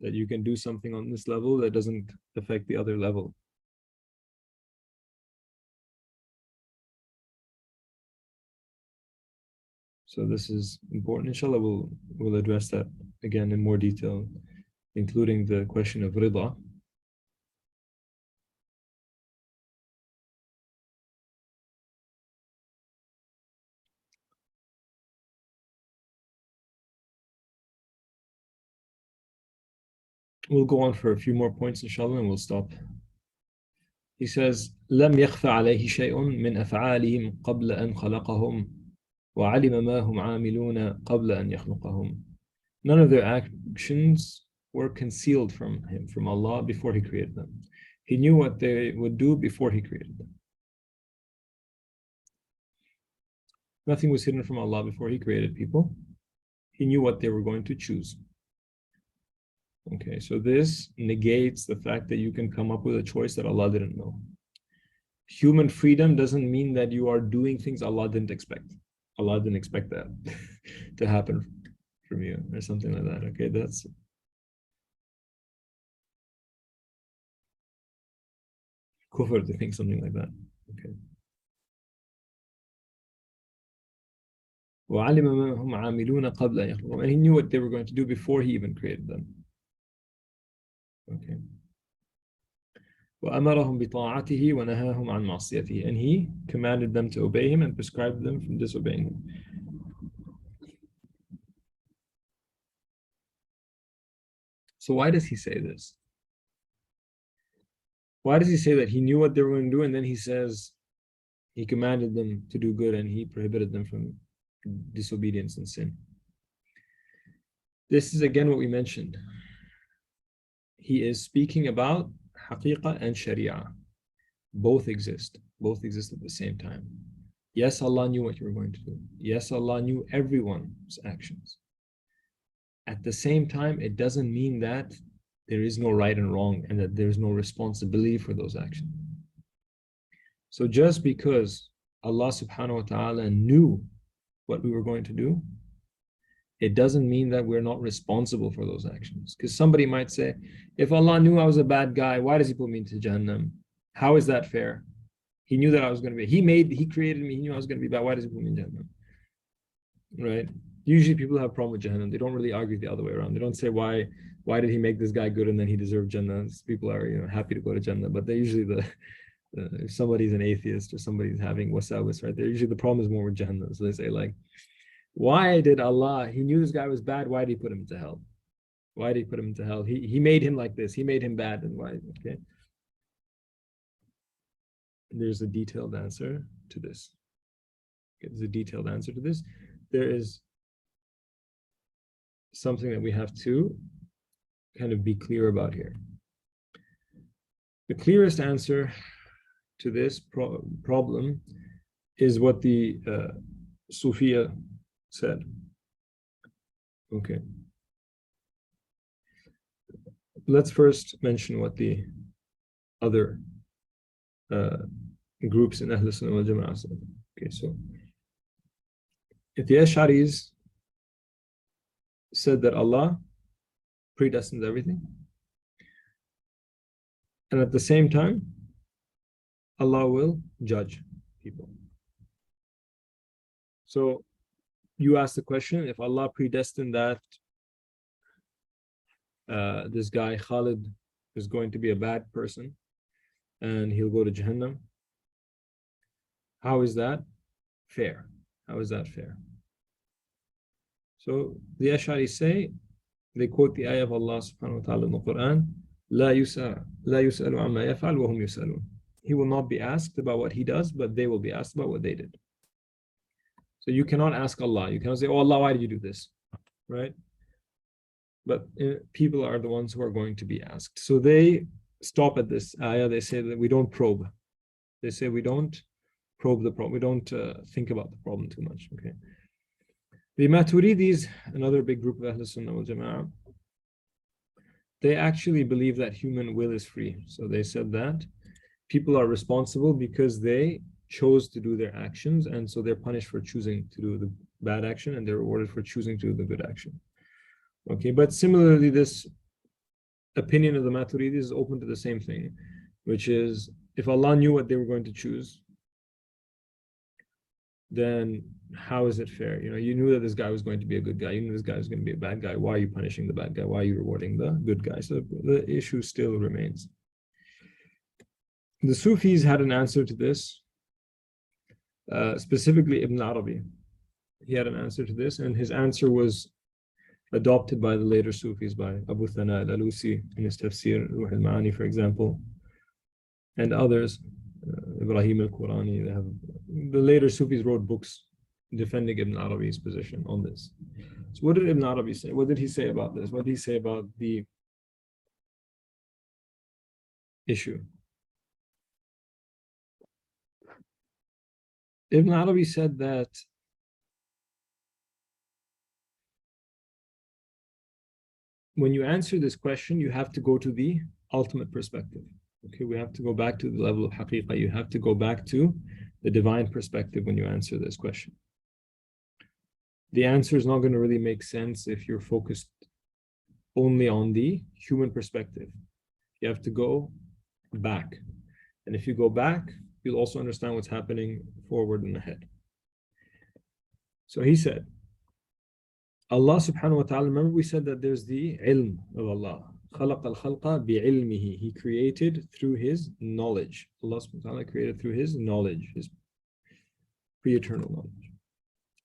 that you can do something on this level that doesn't affect the other level. So this is important. Inshallah, we'll address that again in more detail, including the question of rida. We'll go on for a few more points, inshallah, and we'll stop. He says, لم يخفى عليه شيء من أفعالهم قبل أن خلقهم وعلم ما هم عاملون قبل أن يخلقهم. None of their actions were concealed from him, from Allah, before He created them. He knew what they would do before He created them. Nothing was hidden from Allah before He created people. He knew what they were going to choose. Okay, so this negates the fact that you can come up with a choice that Allah didn't know. Human freedom doesn't mean that you are doing things Allah didn't expect. Allah didn't expect that to happen from you or something like that. Okay, that's kufr to think something like that. Okay. وَعَلِمَ مَا هُمْ عَامِلُونَ قَبْلَ أَنْ يَخْلُقَهُمْ. And He knew what they were going to do before He even created them. Okay. وأمرهم بطاعته ونهاهم عن معصيته, and he commanded them to obey him and prescribed them from disobeying him. So why does he say this? Why does he say that he knew what they were going to do, and then he says he commanded them to do good and he prohibited them from disobedience and sin? This is again what we mentioned. He is speaking about haqiqah and sharia. Both exist at the same time. Yes, Allah knew what you were going to do. Yes, Allah knew everyone's actions. At the same time, it doesn't mean that there is no right and wrong and that there's no responsibility for those actions. So just because Allah subhanahu wa ta'ala knew what we were going to do, it doesn't mean that we're not responsible for those actions. Because somebody might say, if Allah knew I was a bad guy, why does he put me into Jahannam? How is that fair? He knew that I was going to be, he created me, he knew I was going to be bad, why does he put me in Jahannam? Right? Usually people have a problem with Jahannam. They don't really argue the other way around. They don't say, why did he make this guy good and then he deserved Jannah? People are happy to go to Jannah, but they usually, if somebody's an atheist or somebody's having wasawis, right? Usually the problem is more with Jahannam. So they say like, why did Allah, he knew this guy was bad, why did he put him into hell? Why did he put him into hell? He made him like this, he made him bad, and why? Okay. There's a detailed answer to this. There's a detailed answer to this. There is something that we have to kind of be clear about here. The clearest answer to this problem is what the Sufiya said. Okay. Let's first mention what the other groups in Ahl Sunnah wal Jama'ah said. Okay, so if the Ash'aris said that Allah predestines everything, and at the same time, Allah will judge people. So you ask the question, if Allah predestined that this guy Khalid is going to be a bad person and he'll go to Jahannam, how is that fair? How is that fair? So the Ash'ari say, they quote the ayah of Allah subhanahu wa ta'ala in the Quran, لا يسأل عما يفعل وهم يسألون. He will not be asked about what he does, but they will be asked about what they did. So you cannot ask Allah. You cannot say, oh Allah, why did you do this? Right? But people are the ones who are going to be asked. So they stop at this ayah. They say that we don't probe. They say we don't probe the problem. We don't think about the problem too much. Okay. The Maturidis, another big group of Ahl Sunnah wal Jama'ah, they actually believe that human will is free. So they said that people are responsible because they chose to do their actions, and so they're punished for choosing to do the bad action, and they're rewarded for choosing to do the good action. Okay, but similarly, this opinion of the Maturidis is open to the same thing, which is if Allah knew what they were going to choose, then how is it fair? You knew that this guy was going to be a good guy. You knew this guy was going to be a bad guy. Why are you punishing the bad guy? Why are you rewarding the good guy? So the issue still remains. The Sufis had an answer to this, specifically Ibn Arabi. He had an answer to this, and his answer was adopted by the later Sufis, by Abu Thana al-Alusi in his Tafsir Ruh al-Ma'ani, for example, and others. Ibrahim al-Qurani. The later Sufis wrote books defending Ibn Arabi's position on this. So what did Ibn Arabi say? What did he say about this? What did he say about the issue? Ibn Arabi said that when you answer this question, you have to go to the ultimate perspective. Okay, we have to go back to the level of haqiqah. You have to go back to the divine perspective when you answer this question. The answer is not going to really make sense if you're focused only on the human perspective. You have to go back. And if you go back, you'll also understand what's happening forward and ahead. So he said, Allah subhanahu wa ta'ala, remember we said that there's the ilm of Allah خلق الخلق بعلمه. He created through his knowledge. Allah subhanahu wa ta'ala created through his knowledge, his pre-eternal knowledge.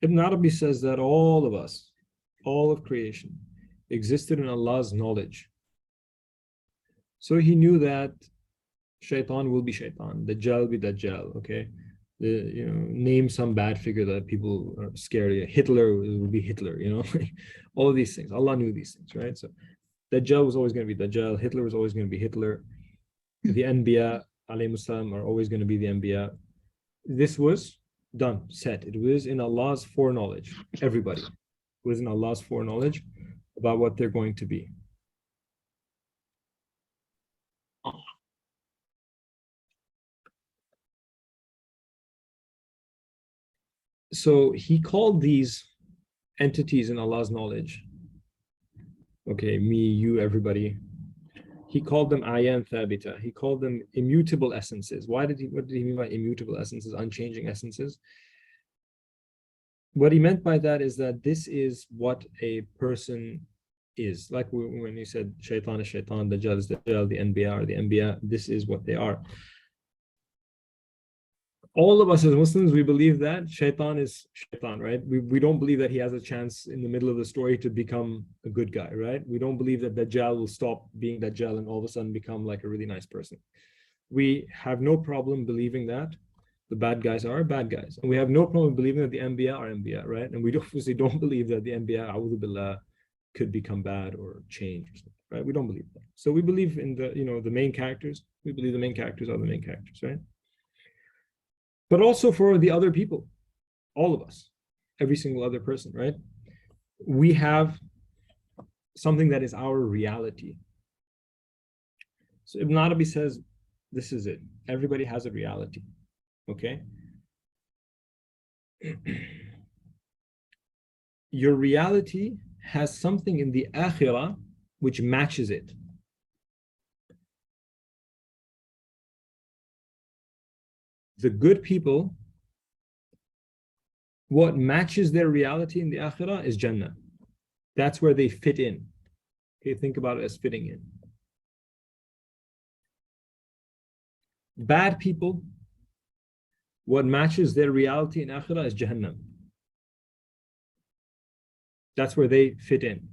Ibn Arabi says that all of us, all of creation, existed in Allah's knowledge. So he knew that shaitan will be shaitan, Dajjal will be Dajjal, okay? Name some bad figure that people are scared of. Hitler will be Hitler, all of these things. Allah knew these things, right? So Dajjal was always going to be Dajjal, Hitler was always going to be Hitler, the Anbiya alayhimus salam are always going to be the Anbiya. This was done, set. It was in Allah's foreknowledge. Everybody was in Allah's foreknowledge about what they're going to be. So he called these entities in Allah's knowledge, okay, me, you, everybody, he called them ayan thabita. He called them immutable essences. What did he mean by immutable essences, unchanging essences? What he meant by that is that this is what a person is. Like when he said shaitan is shaitan, Dajjal is Dajjal, the Anbiya are the Anbiya, this is what they are. All of us as Muslims, we believe that shaitan is shaitan, right? We don't believe that he has a chance in the middle of the story to become a good guy, right? We don't believe that Dajjal will stop being Dajjal and all of a sudden become like a really nice person. We have no problem believing that the bad guys are bad guys. And we have no problem believing that the Anbiya are Anbiya, right? And we obviously don't believe that the Anbiya, a'udhu billah, could become bad or change, right? We don't believe that. So we believe in the main characters. We believe the main characters are the main characters, right? But also for the other people, all of us, every single other person, right? We have something that is our reality. So Ibn Arabi says, this is it. Everybody has a reality, okay? Your reality has something in the akhirah which matches it. The good people, what matches their reality in the akhirah is Jannah. That's where they fit in. Okay, think about it as fitting in. Bad people, what matches their reality in akhirah is Jahannam. That's where they fit in.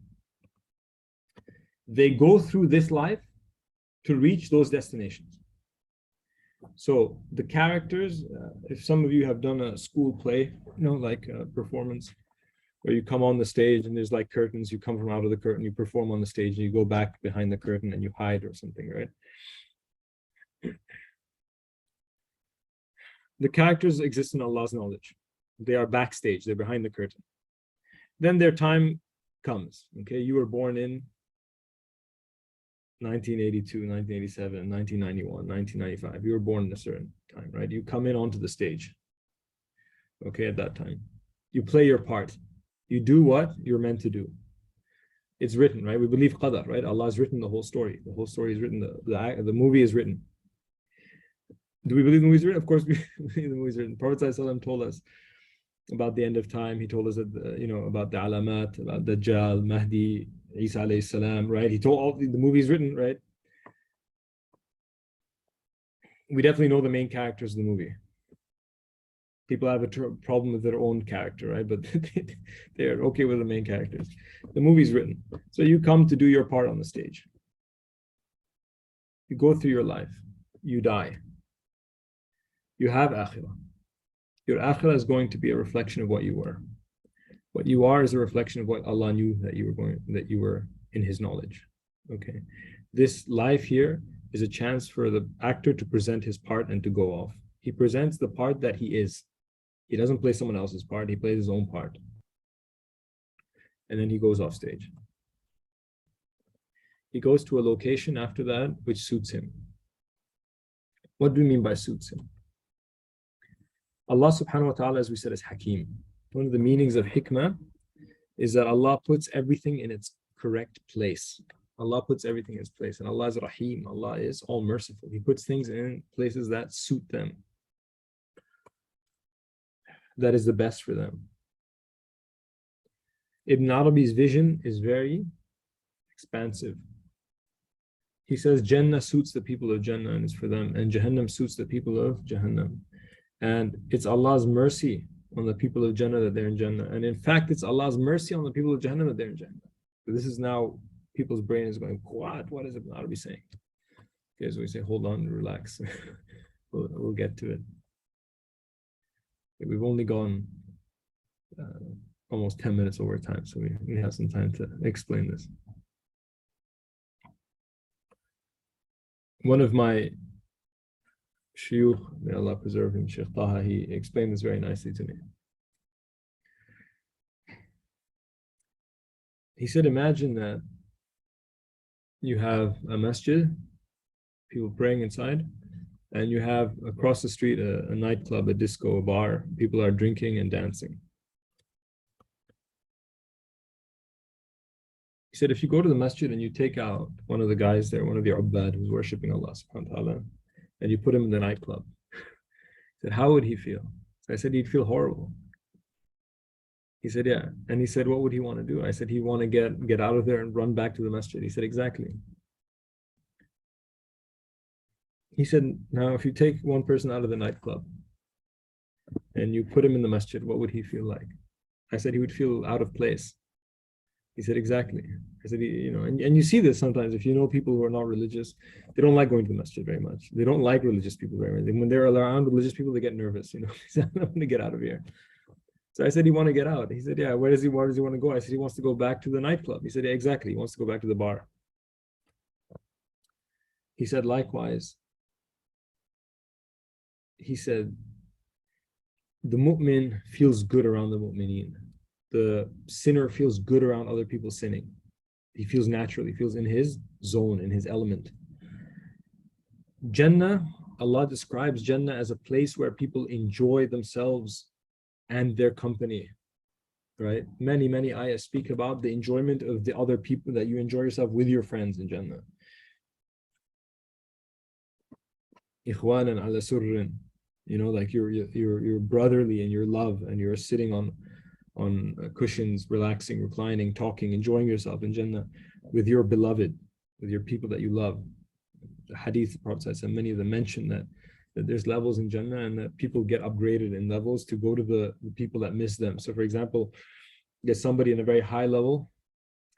They go through this life to reach those destinations. So the characters, if some of you have done a school play, like a performance, where you come on the stage and there's like curtains, you come from out of the curtain, you perform on the stage, and you go back behind the curtain and you hide or something, right? The characters exist in Allah's knowledge. They are backstage, they're behind the curtain. Then their time comes, okay? You were born in 1982, 1987, 1991, 1995. You were born in a certain time, right? You come in onto the stage, okay, at that time. You play your part. You do what you're meant to do. It's written, right? We believe qadar, right? Allah has written the whole story. The whole story is written. The movie is written. Do we believe the movie is written? Of course, we believe the movie is written. Prophet ﷺ told us about the end of time. He told us that, about the alamat, about Dajjal, Mahdi, Isa alayhi salam, right? He told all the movie's written, right? We definitely know the main characters of the movie. People have a problem with their own character, right? But they're okay with the main characters. The movie's written. So you come to do your part on the stage. You go through your life. You die. You have akhirah. Your akhirah is going to be a reflection of what you were. What you are is a reflection of what Allah knew that you were in His knowledge. Okay. This life here is a chance for the actor to present his part and to go off. He presents the part that he is. He doesn't play someone else's part, he plays his own part. And then he goes off stage. He goes to a location after that which suits him. What do we mean by suits him? Allah subhanahu wa ta'ala, as we said, is Hakim. One of the meanings of hikmah is that Allah puts everything in its correct place. Allah puts everything in its place. And Allah is Rahim. Allah is all merciful. He puts things in places that suit them. That is the best for them. Ibn Arabi's vision is very expansive. He says Jannah suits the people of Jannah and is for them, and Jahannam suits the people of Jahannam. And it's Allah's mercy on the people of Jannah that they're in Jannah. And in fact, it's Allah's mercy on the people of Jahannam that they're in Jannah. So this is now people's brain is going, what is Ibn Arabi saying? Okay, so we say, hold on, relax. we'll get to it. Okay, we've only gone almost 10 minutes over time, so we have some time to explain this. One of my shuyukh, may Allah preserve him, Shaykh Taha, he explained this very nicely to me. He said, imagine that you have a masjid, people praying inside, and you have across the street a nightclub, a disco, a bar. People are drinking and dancing. He said, if you go to the masjid and you take out one of the guys there, one of the ubbad who's worshipping Allah subhanahu wa ta'ala, and you put him in the nightclub, he said, how would he feel? So I said, he'd feel horrible. He said, yeah. And he said, what would he want to do? I said, he'd want to get out of there and run back to the masjid. He said, exactly. He said, now if you take one person out of the nightclub and you put him in the masjid, what would he feel like? I said, he would feel out of place. He said, exactly. I said, and you see this sometimes, if you know people who are not religious, they don't like going to the masjid very much. They don't like religious people very much. When they're around religious people, they get nervous, He said, I'm going to get out of here. So I said, he want to get out. He said, yeah, where does he want to go? I said, he wants to go back to the nightclub. He said, yeah, exactly. He wants to go back to the bar. He said, likewise, he said, the mu'min feels good around the mu'mineen. The sinner feels good around other people sinning. He feels naturally, he feels in his zone, in his element. Jannah, Allah describes Jannah as a place where people enjoy themselves and their company, right? Many ayahs speak about the enjoyment of the other people, that you enjoy yourself with your friends in Jannah. Ikhwanan ala surrin, like you're brotherly in your love, and you're sitting on cushions, relaxing, reclining, talking, enjoying yourself in Jannah with your beloved, with your people that you love. The hadith, the Prophet said, many of them mention that there's levels in Jannah, and that people get upgraded in levels to go to the people that miss them. So for example, there's somebody in a very high level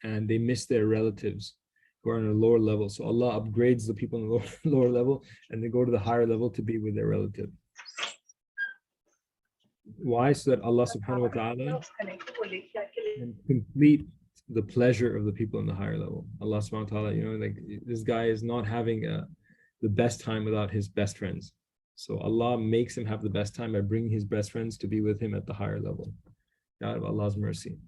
and they miss their relatives who are on a lower level. So Allah upgrades the people in the lower level, and they go to the higher level to be with their relative. Why? So that Allah subhanahu wa ta'ala can complete the pleasure of the people in the higher level. Allah subhanahu wa ta'ala, like this guy is not having the best time without his best friends. So Allah makes him have the best time by bringing his best friends to be with him at the higher level, out of Allah's mercy.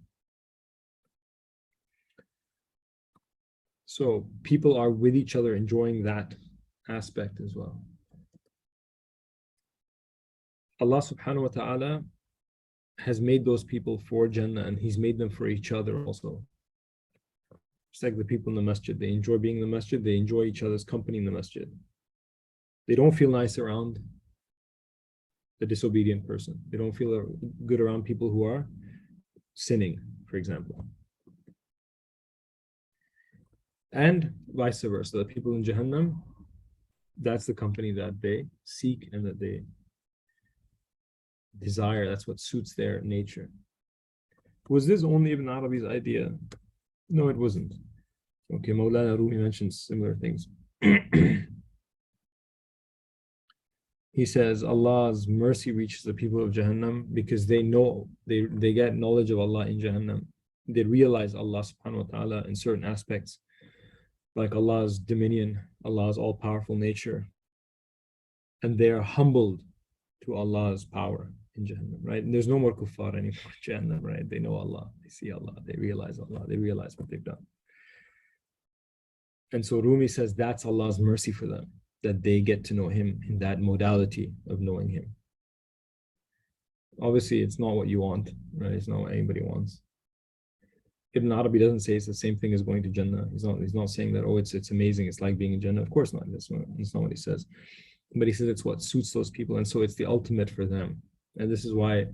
So people are with each other enjoying that aspect as well. Allah subhanahu wa ta'ala has made those people for Jannah, and He's made them for each other also. Just like the people in the masjid, they enjoy being in the masjid, they enjoy each other's company in the masjid. They don't feel nice around the disobedient person. They don't feel good around people who are sinning, for example. And vice versa. The people in Jahannam, that's the company that they seek and that they desire. That's what suits their nature. Was this only Ibn Arabi's idea? No, it wasn't. Okay, Mawlana Rumi mentions similar things. He says Allah's mercy reaches the people of Jahannam because they know, they get knowledge of Allah in Jahannam. They realize Allah subhanahu wa ta'ala in certain aspects, like Allah's dominion, Allah's all-powerful nature. And they are humbled to Allah's power in Jahannam, right? And there's no more kuffar anymore in Jahannam, right? They know Allah, they see Allah, they realize Allah, they realize what they've done. And so Rumi says that's Allah's mercy for them, that they get to know Him in that modality of knowing Him. Obviously, it's not what you want, right? It's not what anybody wants. Ibn Arabi doesn't say it's the same thing as going to Jannah. He's not saying that, oh, it's amazing, it's like being in Jannah. Of course not. That's not what he says. But he says it's what suits those people, and so it's the ultimate for them. And this is why,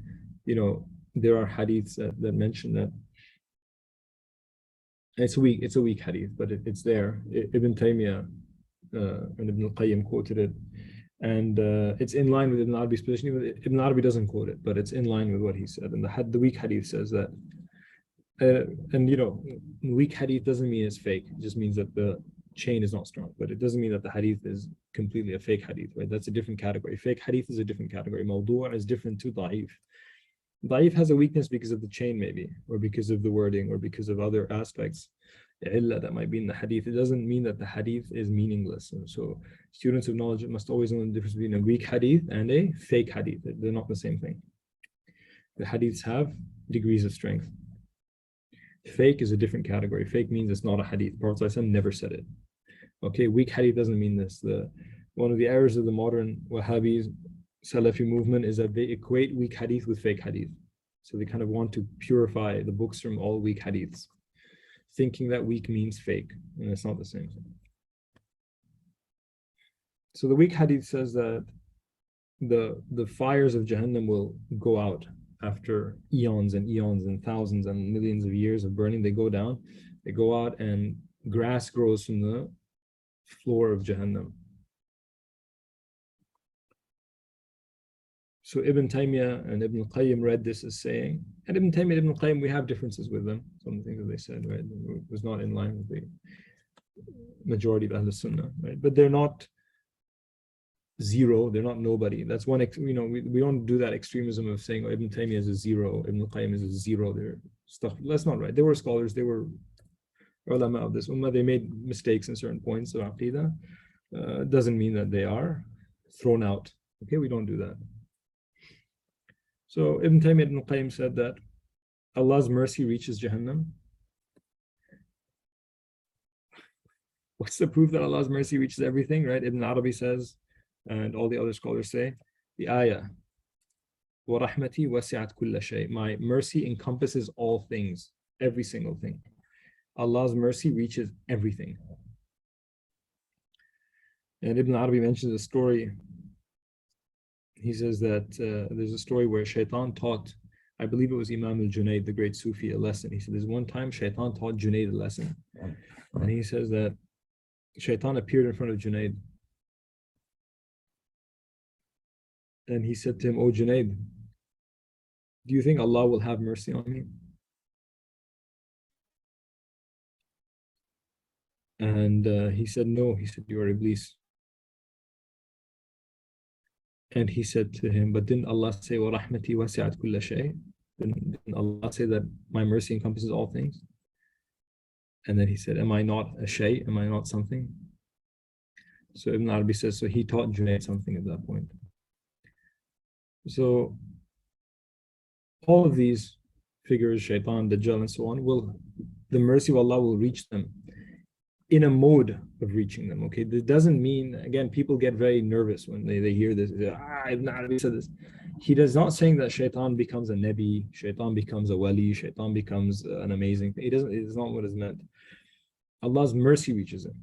there are hadiths that mention that It's a weak hadith, but it's there. Ibn Taymiyyah and Ibn al-Qayyim quoted it, and it's in line with Ibn Arabi's position. Ibn Arabi doesn't quote it, but it's in line with what he said. And the weak hadith says that, and you know, weak hadith doesn't mean it's fake. It just means that the chain is not strong, but it doesn't mean that the hadith is completely a fake hadith, right? That's a different category. Fake hadith is a different category. Mawdu' is different to da'if. Da'if has a weakness because of the chain, maybe, or because of the wording, or because of other aspects that might be in the hadith. It doesn't mean that the hadith is meaningless. And so students of knowledge must always know the difference between a weak hadith and a fake hadith. They're not the same thing. The hadiths have degrees of strength. Fake is a different category. Fake means it's not a hadith. Prophet ﷺ never said it. Okay, weak hadith doesn't mean this. One of the errors of the modern Wahhabis, Salafi movement is that they equate weak hadith with fake hadith. So they kind of want to purify the books from all weak hadiths, thinking that weak means fake, and it's not the same thing. So the weak hadith says that the fires of Jahannam will go out after eons and thousands and millions of years of burning. They go down, they go out, and grass grows from the floor of Jahannam. So Ibn Taymiyyah and Ibn al-Qayyim read this as saying, and Ibn Taymiyyah and Ibn al-Qayyim, we have differences with them. Some of the things that they said, right, was not in line with the majority of Ahl Sunnah, right? But they're not zero, they're not nobody. That's one, you know, we don't do that extremism of saying, oh, Ibn Taymiyyah is a zero, Ibn al-Qayyim is a zero, they're stuff. That's not right. They were scholars, they were ulama of this ummah. They made mistakes in certain points of Aqeedah. Doesn't mean that they are thrown out. Okay, we don't do that. So Ibn Taymiyyah and Ibn al-Qayyim said that Allah's mercy reaches Jahannam. What's the proof that Allah's mercy reaches everything, right? Ibn Arabi says, and all the other scholars say, the ayah, وَرَحْمَتِي وَسِعَتْ كُلَّ شَيْءٍ. My mercy encompasses all things, every single thing. Allah's mercy reaches everything. And Ibn Arabi mentions a story. He says that there's a story where Shaitan taught, I believe it was Imam al-Junayd, the great Sufi, a lesson. He said there's one time Shaitan taught Junayd a lesson. And he says that Shaitan appeared in front of Junayd. And he said to him, "Oh Junayd, do you think Allah will have mercy on me?" And he said, "No." He said, "You are Iblis." And he said to him, "But didn't Allah say, وَرَحْمَتِي وَسِعَتْ كُلَّ شَيْءٍ? Didn't Allah say that my mercy encompasses all things?" And then he said, "Am I not a shay? Am I not something?" So Ibn Arabi says, so he taught Junayd something at that point. So all of these figures, Shaitan, Dajjal, and so on, the mercy of Allah will reach them in a mode of reaching them. Okay, this doesn't mean, again, people get very nervous when they hear this. Ibn Arabi said this. He does not saying that Shaitan becomes a Nabi, Shaitan becomes a Wali, Shaitan becomes an amazing thing. It's not what is meant. Allah's mercy reaches him.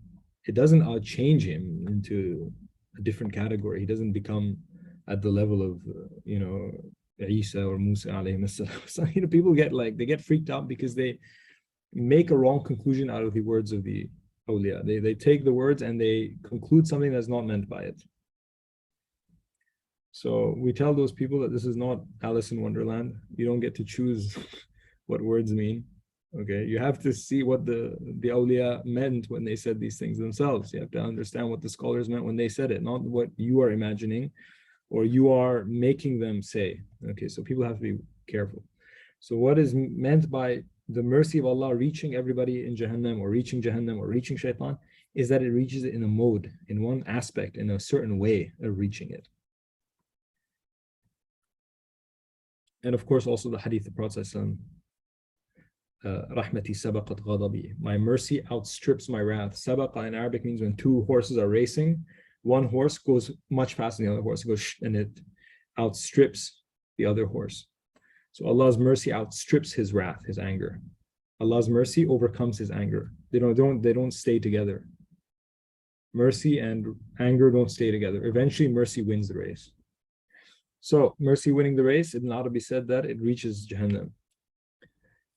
It doesn't change him into a different category. He doesn't become at the level of, Isa or Musa alayhi salam. So, people get freaked out because they make a wrong conclusion out of the words of the awliya. They take the words and they conclude something that's not meant by it. So we tell those people that this is not Alice in Wonderland. You don't get to choose what words mean. Okay, you have to see what the awliya meant when they said these things themselves. You have to understand what the scholars meant when they said it, not what you are imagining or you are making them say. Okay, so people have to be careful. So what is meant by the mercy of Allah reaching everybody in Jahannam or reaching Shaitan is that it reaches it in a mode, in one aspect, in a certain way of reaching it. And of course, also the hadith of Prophet Rahmati sabaqat ghadabi. My mercy outstrips my wrath. Sabaqa in Arabic means when two horses are racing, one horse goes much faster than the other horse, and it outstrips the other horse. So Allah's mercy outstrips his wrath, his anger. Allah's mercy overcomes his anger. They don't stay together. Mercy and anger don't stay together. Eventually, mercy wins the race. So mercy winning the race, Ibn Arabi said that it reaches Jahannam.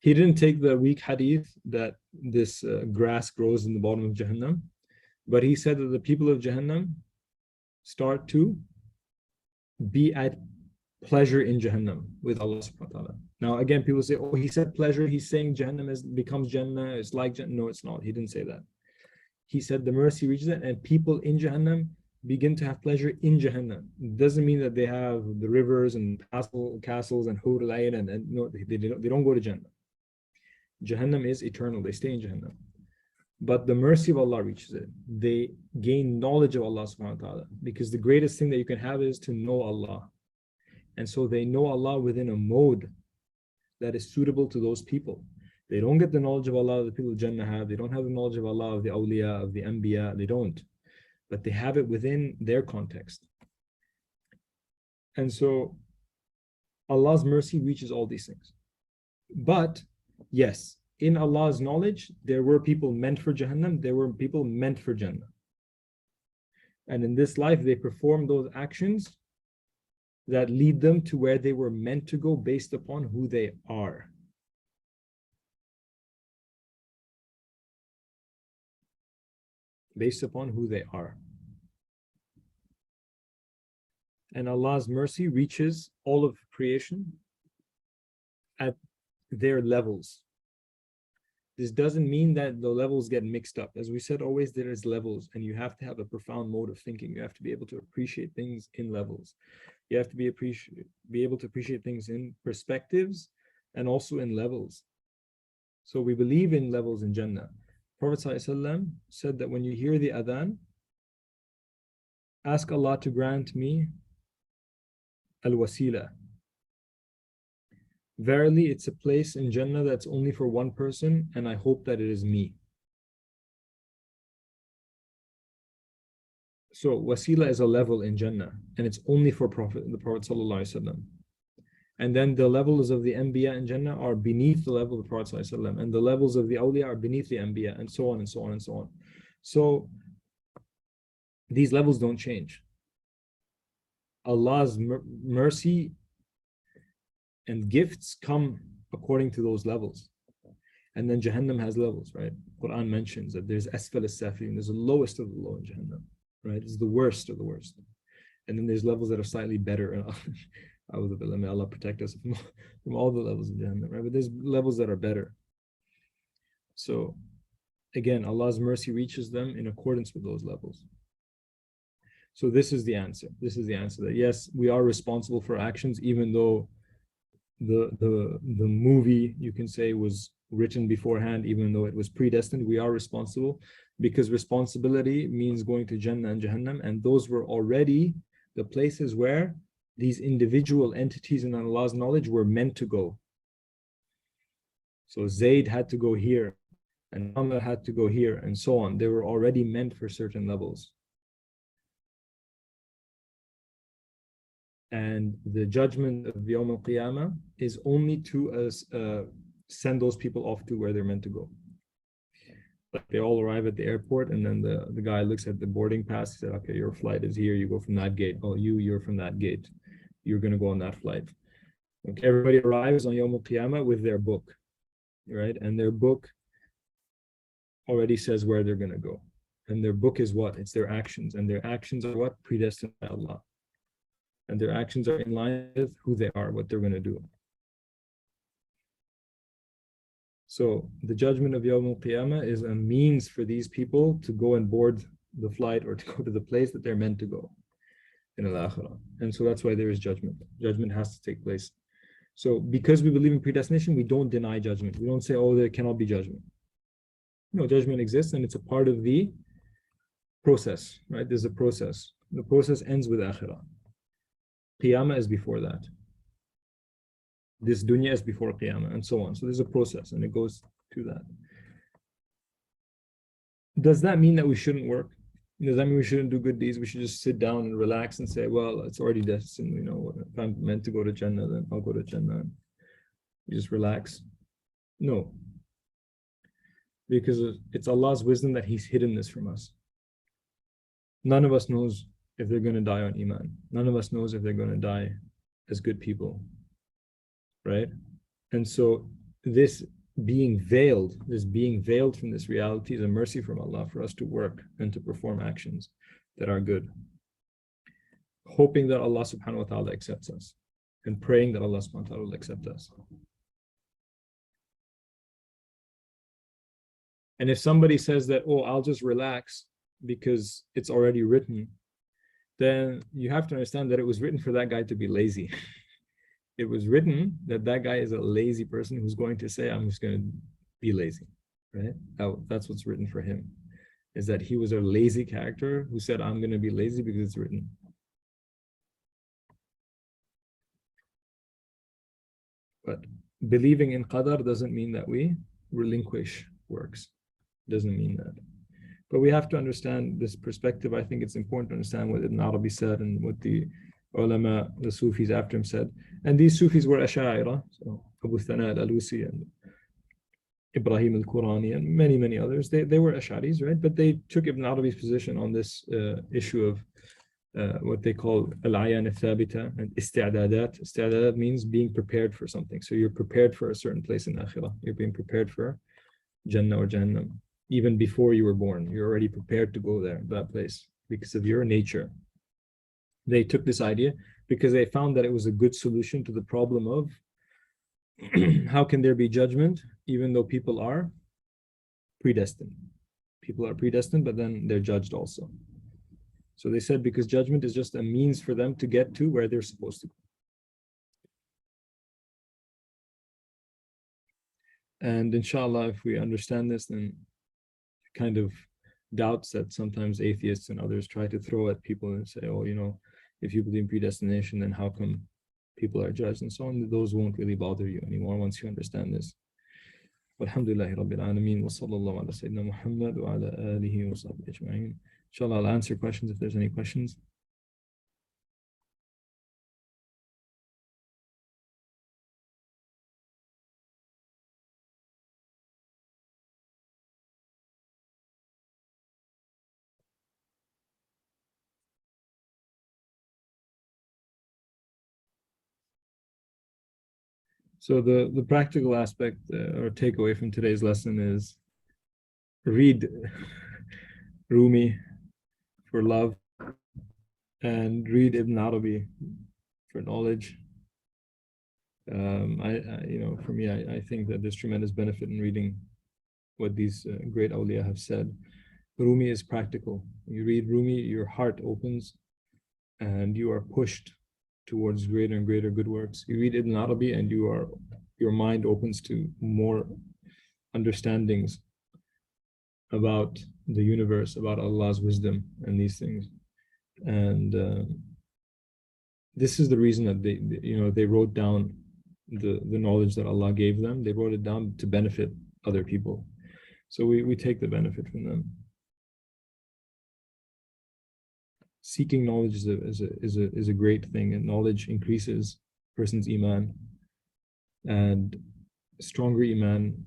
He didn't take the weak hadith that this grass grows in the bottom of Jahannam, but he said that the people of Jahannam start to be at pleasure in Jahannam with Allah subhanahu wa ta'ala. Now again, people say, oh, he said pleasure, he's saying Jahannam becomes Jannah, it's like Jannah. No, it's not. He didn't say that. He said the mercy reaches it, and people in Jahannam begin to have pleasure in Jahannam. It doesn't mean that they have the rivers and castles and Hur al-Ayn, and no, they don't go to Jannah. Jahannam is eternal, they stay in Jahannam. But the mercy of Allah reaches it. They gain knowledge of Allah subhanahu wa ta'ala, because the greatest thing that you can have is to know Allah. And so they know Allah within a mode that is suitable to those people. They don't get the knowledge of Allah the people of Jannah have. They don't have the knowledge of Allah of the awliya, of the anbiya. They don't. But they have it within their context. And so Allah's mercy reaches all these things. But yes, in Allah's knowledge, there were people meant for Jahannam, there were people meant for Jannah. And in this life, they perform those actions that lead them to where they were meant to go based upon who they are. Based upon who they are. And Allah's mercy reaches all of creation at their levels. This doesn't mean that the levels get mixed up. As we said, always there is levels, and you have to have a profound mode of thinking. You have to be able to appreciate things in levels. You have to be able to appreciate things in perspectives and also in levels. So we believe in levels in Jannah. Prophet ﷺ said that when you hear the adhan, ask Allah to grant me al-wasila. Verily, it's a place in Jannah that's only for one person, and I hope that it is me. So wasila is a level in Jannah, and it's only for the Prophet ﷺ. And then the levels of the Anbiya in Jannah are beneath the level of the Prophet ﷺ, and the levels of the awliya are beneath the Anbiya, and so on and so on and so on. So these levels don't change. Allah's mercy and gifts come according to those levels. And then Jahannam has levels, right? Quran mentions that there's asfal as-safilin, there's the lowest of the low in Jahannam, right? It's the worst of the worst. And then there's levels that are slightly better. May Allah protect us from all the levels of Jahannam, right? But there's levels that are better. So again, Allah's mercy reaches them in accordance with those levels. So this is the answer. This is the answer that yes, we are responsible for actions, even though the movie, you can say, was written beforehand, even though it was predestined. We are responsible, because responsibility means going to Jannah and Jahannam, and those were already the places where these individual entities in Allah's knowledge were meant to go. So Zayd had to go here, and Muhammad had to go here, and so on. They were already meant for certain levels. And the judgment of Yawm al-Qiyamah is only to send those people off to where they're meant to go. Like they all arrive at the airport, and then the guy looks at the boarding pass. He said, okay, your flight is here. You go from that gate. Oh, you're from that gate. You're going to go on that flight. Okay, everybody arrives on Yawm al-Qiyamah with their book, right? And their book already says where they're going to go. And their book is what? It's their actions. And their actions are what? Predestined by Allah. And their actions are in line with who they are, what they're going to do. So the judgment of Yawm al-Qiyamah is a means for these people to go and board the flight, or to go to the place that they're meant to go in al-Akhirah. And so that's why there is judgment. Judgment has to take place. So because we believe in predestination, we don't deny judgment. We don't say, oh, there cannot be judgment. No, judgment exists, and it's a part of the process, right? There's a process. The process ends with Akhirah. Qiyamah is before that. This dunya is before Qiyamah, and so on. So there's a process, and it goes to that. Does that mean that we shouldn't work? Does that mean we shouldn't do good deeds? We should just sit down and relax and say, well, it's already destined. You know, if I'm meant to go to Jannah, then I'll go to Jannah. You just relax. No. Because it's Allah's wisdom that He's hidden this from us. None of us knows if they're going to die on Iman. None of us knows if they're going to die as good people. Right? And so this being veiled from this reality is a mercy from Allah for us to work and to perform actions that are good, hoping that Allah subhanahu wa ta'ala accepts us and praying that Allah subhanahu wa ta'ala will accept us. And if somebody says that, oh, I'll just relax because it's already written, then you have to understand that it was written for that guy to be lazy. It was written that that guy is a lazy person who's going to say, I'm just going to be lazy, right? That's what's written for him, is that he was a lazy character who said, I'm going to be lazy because it's written. But believing in qadar doesn't mean that we relinquish works. Doesn't mean that. But we have to understand this perspective. I think it's important to understand what Ibn Arabi said and what the ulama, the Sufis after him said. And these Sufis were Ash'a'ira, so Abu Thana al-Alusi and Ibrahim al-Qurani and many, many others. They were Ash'aris, right? But they took Ibn Arabi's position on this issue of what they call al-ayan al-thabita and isti'dadat. Isti'dadat means being prepared for something. So you're prepared for a certain place in Akhirah. You're being prepared for Jannah or Jahannam. Even before you were born, you're already prepared to go there, that place, because of your nature. They took this idea because they found that it was a good solution to the problem of how can there be judgment even though people are predestined. People are predestined, but then they're judged also. So they said because judgment is just a means for them to get to where they're supposed to go. And inshallah, if we understand this, then kind of doubts that sometimes atheists and others try to throw at people and say, oh, you know, if you believe in predestination, then how come people are judged and so on? Those won't really bother you anymore once you understand this. Walhamdulillahi Rabbil Alameen wa sallallahu ala Sayyidina Muhammad wa ala alihi wa sahbihi ajma'in. Inshallah, I'll answer questions if there's any questions. So the practical aspect or takeaway from today's lesson is read Rumi for love and read Ibn Arabi for knowledge. You know, for me, I think that there's tremendous benefit in reading what these great awliya have said. Rumi is practical. You read Rumi, your heart opens and you are pushed towards greater and greater good works. You read Ibn Arabi and your mind opens to more understandings about the universe, about Allah's wisdom and these things. And this is the reason that they wrote down the knowledge that Allah gave them. They wrote it down to benefit other people. So we take the benefit from them. Seeking knowledge is a great thing, and knowledge increases a person's iman, and stronger iman,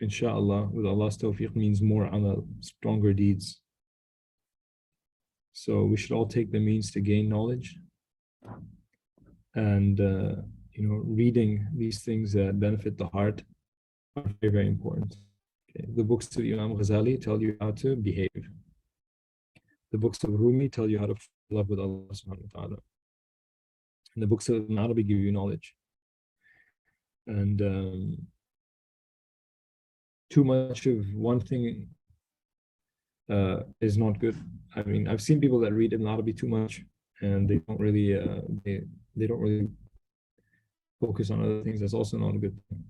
inshallah, with Allah's tawfiq, means more amal, stronger deeds. So we should all take the means to gain knowledge, and reading these things that benefit the heart are very, very important. Okay. The books of Imam Ghazali tell you how to behave. The books of Rumi tell you how to fall in love with Allah subhanahu wa ta'ala. And the books of Ibn Arabi give you knowledge. And too much of one thing is not good. I mean, I've seen people that read Ibn Arabi too much and they don't really they don't really focus on other things. That's also not a good thing.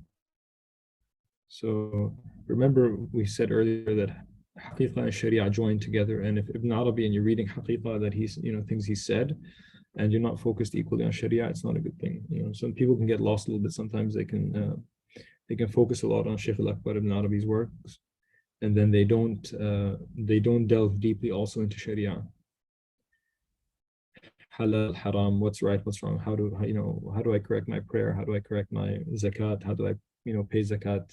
So remember, we said earlier that Haqiqah and Sharia join together, and if Ibn Arabi and you're reading Haqiqah, that he's things he said, and you're not focused equally on Sharia, it's not a good thing. Some people can get lost a little bit. Sometimes they can focus a lot on Shaykh al-Akbar Ibn Arabi's works, and then they don't delve deeply also into Sharia. Halal, haram, what's right, what's wrong, how do I correct my prayer, how do I correct my zakat, how do I pay zakat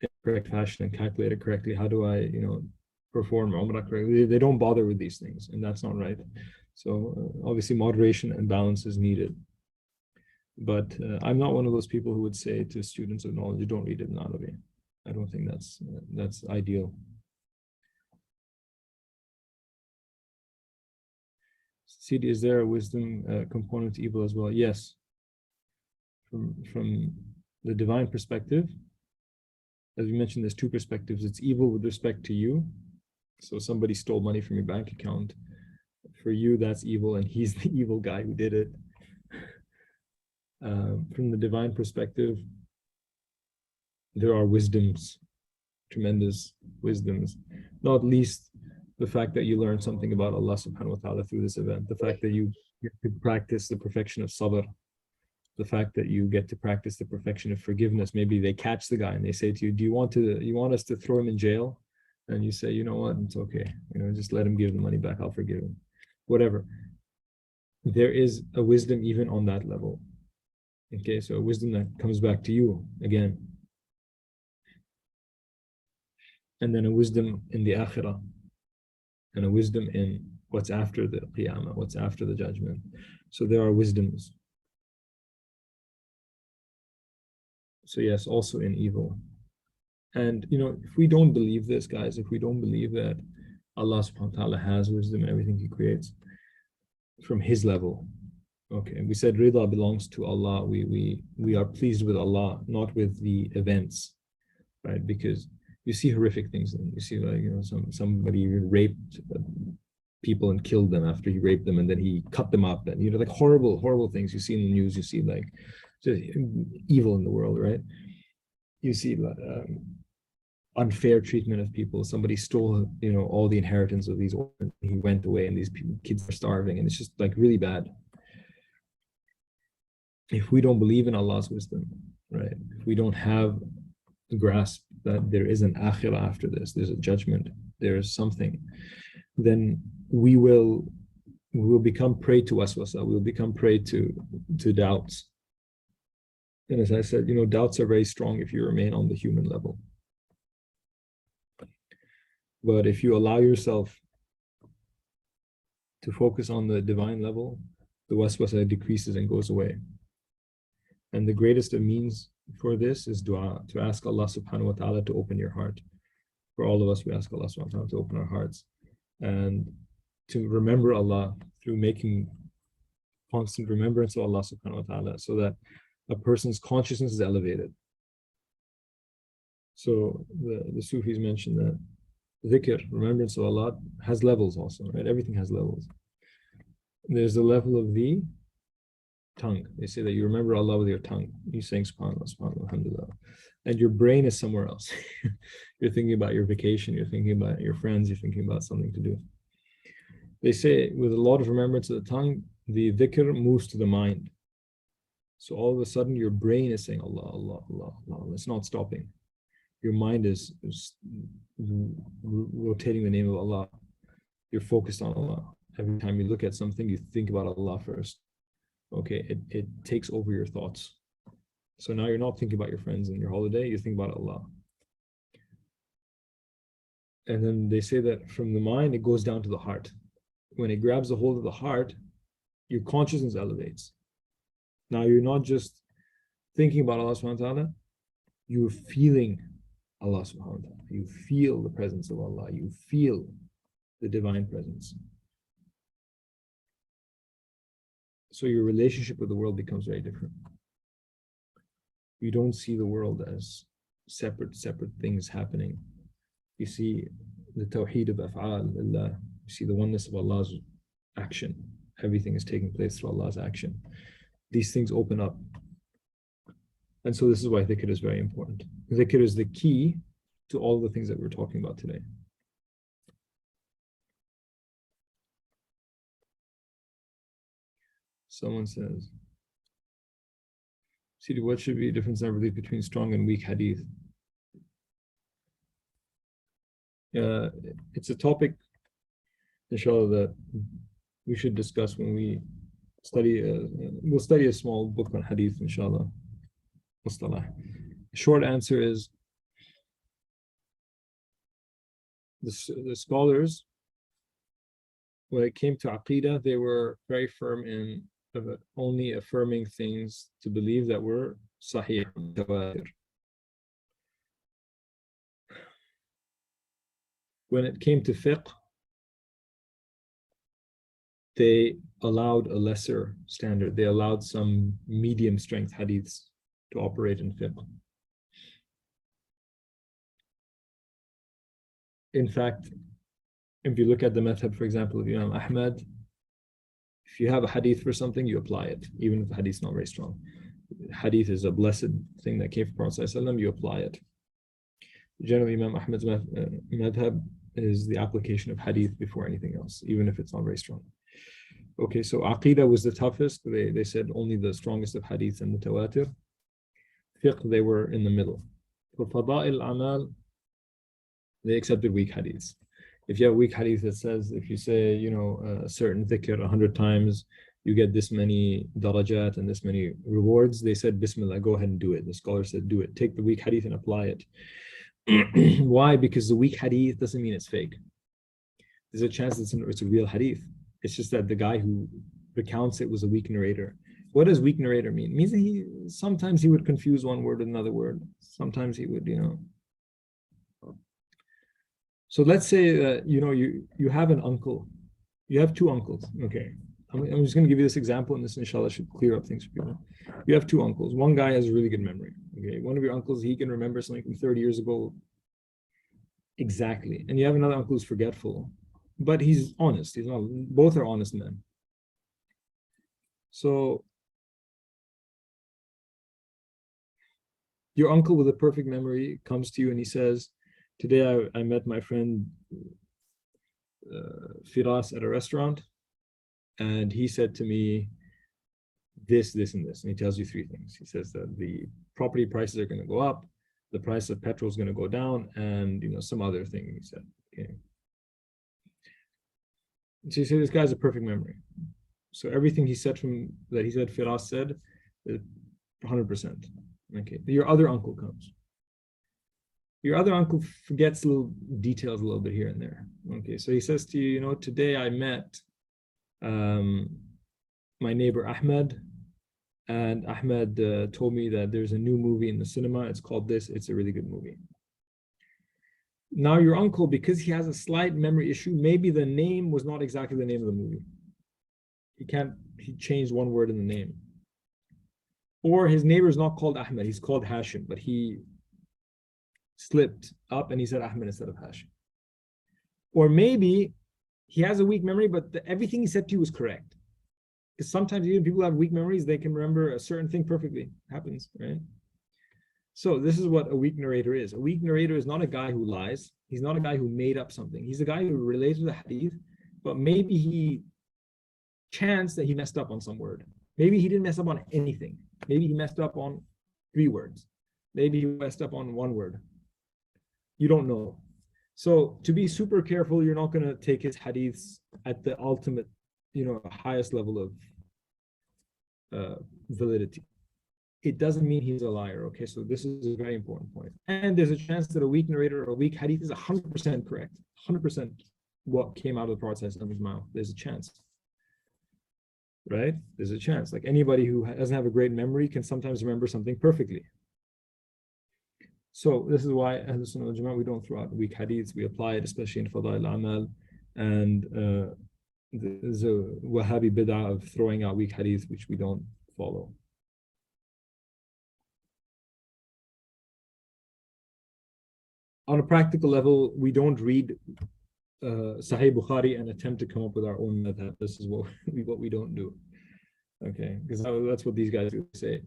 in correct fashion and calculate it correctly, how do I perform umrah correctly. They don't bother with these things, and that's not right. So obviously moderation and balance is needed. But I'm not one of those people who would say to students of knowledge, don't read Ibn Arabi. I don't think that's ideal. Sidi, is there a wisdom component to evil as well? Yes. From the divine perspective, as we mentioned, there's two perspectives. It's evil with respect to you. So somebody stole money from your bank account. For you, that's evil, and he's the evil guy who did it. From the divine perspective, there are wisdoms, tremendous wisdoms, not least the fact that you learn something about Allah subhanahu wa ta'ala through this event, the fact that you get to practice the perfection of sabr, the fact that you get to practice the perfection of forgiveness. Maybe they catch the guy and they say to you, do you want us to throw him in jail? And you say, you know what, it's okay, just let him give the money back, I'll forgive him. Whatever. There is a wisdom even on that level. Okay, so a wisdom that comes back to you again. And then a wisdom in the akhirah, and a wisdom in what's after the qiyamah, what's after the judgment. So there are wisdoms. So yes, also in evil. And if we don't believe this, guys, if we don't believe that Allah subhanahu wa ta'ala has wisdom in everything He creates from His level, okay, we said rida belongs to Allah. We are pleased with Allah, not with the events, right? Because you see horrific things, and you see somebody raped people and killed them after he raped them, and then he cut them up, and like horrible things you see in the news. You see like just evil in the world, right? You see unfair treatment of people. Somebody stole all the inheritance of these orphans. He went away, and these kids are starving, and it's just like really bad. If we don't believe in Allah's wisdom, right? If we don't have a grasp that there is an akhirah after this, there's a judgment, there is something, then we will become prey to waswasa, we'll become prey to doubts. And as I said, doubts are very strong if you remain on the human level. But if you allow yourself to focus on the divine level, the waswasa decreases and goes away. And the greatest of means for this is dua, to ask Allah subhanahu wa ta'ala to open your heart. For all of us, we ask Allah subhanahu wa ta'ala to open our hearts and to remember Allah through making constant remembrance of Allah subhanahu wa ta'ala, so that a person's consciousness is elevated. So the Sufis mentioned that dhikr, remembrance of Allah, has levels also, right? Everything has levels. There's the level of the tongue. They say that you remember Allah with your tongue. You're saying subhanallah, subhanallah, alhamdulillah. And your brain is somewhere else. You're thinking about your vacation, you're thinking about your friends, you're thinking about something to do. They say with a lot of remembrance of the tongue, the dhikr moves to the mind. So all of a sudden your brain is saying Allah, Allah, Allah, Allah. It's not stopping. Your mind is rotating the name of Allah. You're focused on Allah. Every time you look at something, you think about Allah first. Okay, it takes over your thoughts. So now you're not thinking about your friends and your holiday, you think about Allah. And then they say that from the mind, it goes down to the heart. When it grabs a hold of the heart, your consciousness elevates. Now you're not just thinking about Allah subhanahu wa ta'ala, you're feeling Allah subhanahu wa ta'ala. You feel the presence of Allah. You feel the divine presence. So your relationship with the world becomes very different. You don't see the world as separate things happening. You see the tawheed of af'al, Allah. You see the oneness of Allah's action. Everything is taking place through Allah's action. These things open up. And so this is why dhikr is very important. Dhikr is the key to all the things that we're talking about today. Someone says, Sidi, what should be the difference in belief between strong and weak hadith? It's a topic, inshallah, that we should discuss when we study. We'll study a small book on hadith, inshallah. Mustalah. Short answer is the scholars, when it came to Aqeedah, they were very firm in only affirming things to believe that were sahih, tawatir. When it came to fiqh, they allowed a lesser standard. They allowed some medium strength hadiths to operate in fiqh. In fact, if you look at the madhab, for example, of Imam Ahmad, if you have a hadith for something, you apply it, even if the hadith is not very strong. Hadith is a blessed thing that came from Prophet ﷺ, you apply it. Generally, Imam Ahmad's madhab is the application of hadith before anything else, even if it's not very strong. Okay, so Aqeedah was the toughest. They said only the strongest of hadith and mutawatir. Fiqh, they were in the middle. For Fada'il Amal, they accepted weak hadiths. If you have a weak hadith that says, if you say, a certain dhikr 100 times, you get this many darajat and this many rewards, they said, Bismillah, go ahead and do it. The scholar said, do it. Take the weak hadith and apply it. Why? Because the weak hadith doesn't mean it's fake. There's a chance it's a real hadith. It's just that the guy who recounts it was a weak narrator. What does weak narrator mean? It means that sometimes he would confuse one word with another word. Sometimes he would, So let's say that, you have an uncle. You have two uncles. Okay. I'm just going to give you this example, and this, inshallah, should clear up things for people. You have two uncles. One guy has a really good memory. Okay. One of your uncles, he can remember something from 30 years ago exactly. And you have another uncle who's forgetful, but he's honest. He's not. Both are honest men. So your uncle with a perfect memory comes to you and he says, today I met my friend Firas at a restaurant, and he said to me this, this, and this. And he tells you three things. He says that the property prices are going to go up, the price of petrol is going to go down, and some other thing he said. Okay. So you say this guy has a perfect memory. So everything he said Firas said, 100%. Okay. Your other uncle comes. Your other uncle forgets little details a little bit here and there. Okay, so he says to you, today I met my neighbor Ahmad, and Ahmad told me that there's a new movie in the cinema. It's called this. It's a really good movie. Now your uncle, because he has a slight memory issue, maybe the name was not exactly the name of the movie. He changed one word in the name. Or his neighbor is not called Ahmad, he's called Hashim, but he slipped up and he said Ahmed instead of Hashim. Or maybe he has a weak memory, but everything he said to you was correct. Because sometimes even people who have weak memories, they can remember a certain thing perfectly. It happens, right? So this is what a weak narrator is. A weak narrator is not a guy who lies. He's not a guy who made up something. He's a guy who relates to the hadith, but maybe he chanced that he messed up on some word. Maybe he didn't mess up on anything. Maybe he messed up on 3 words. Maybe he messed up on 1 word. You don't know. So to be super careful, you're not going to take his hadiths at the ultimate, highest level of validity. It doesn't mean he's a liar. Okay, so this is a very important point. And there's a chance that a weak narrator or a weak hadith is 100% correct. 100% what came out of the Prophet's mouth. There's a chance. Right? There's a chance. Like anybody who doesn't have a great memory can sometimes remember something perfectly. So this is why Ahlul Sunnah wal Jama'ah, we don't throw out weak hadiths. We apply it, especially in Fadail Amal. And there's a Wahhabi bid'ah of throwing out weak hadith, which we don't follow. On a practical level, we don't read Sahih Bukhari and attempt to come up with our own madhab. This is what we don't do. Okay, because that's what these guys do say.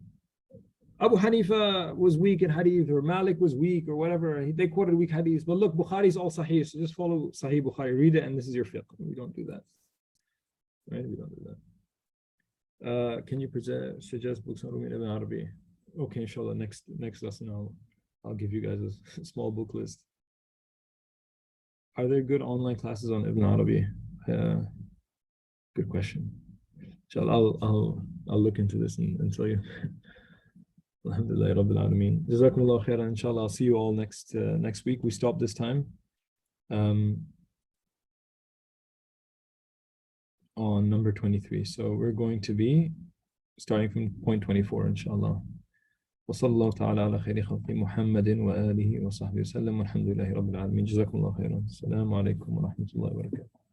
Abu Hanifah was weak in hadith, or Malik was weak, or whatever. They quoted weak hadith. But look, Bukhari is all Sahih, so just follow Sahih Bukhari, read it, and this is your fiqh. We don't do that. Right? We don't do that. Can you suggest books on Rumi ibn Arabi? Okay, inshallah, next lesson I'll give you guys a small book list. Are there good online classes on Ibn Arabi? Good question. Inshallah, I'll look into this and tell you. Alhamdulillah Rabbil Alameen. Jazakumullah khairan. Inshallah, I'll see you all next week. We stop this time. on number 23. So we're going to be starting from point 24, inshallah. وصلى الله تعالى على خير خلق محمد وآله وصحبه وسلم والحمد لله رب العالمين. جزاكم الله خيرا. السلام عليكم ورحمة الله وبركاته.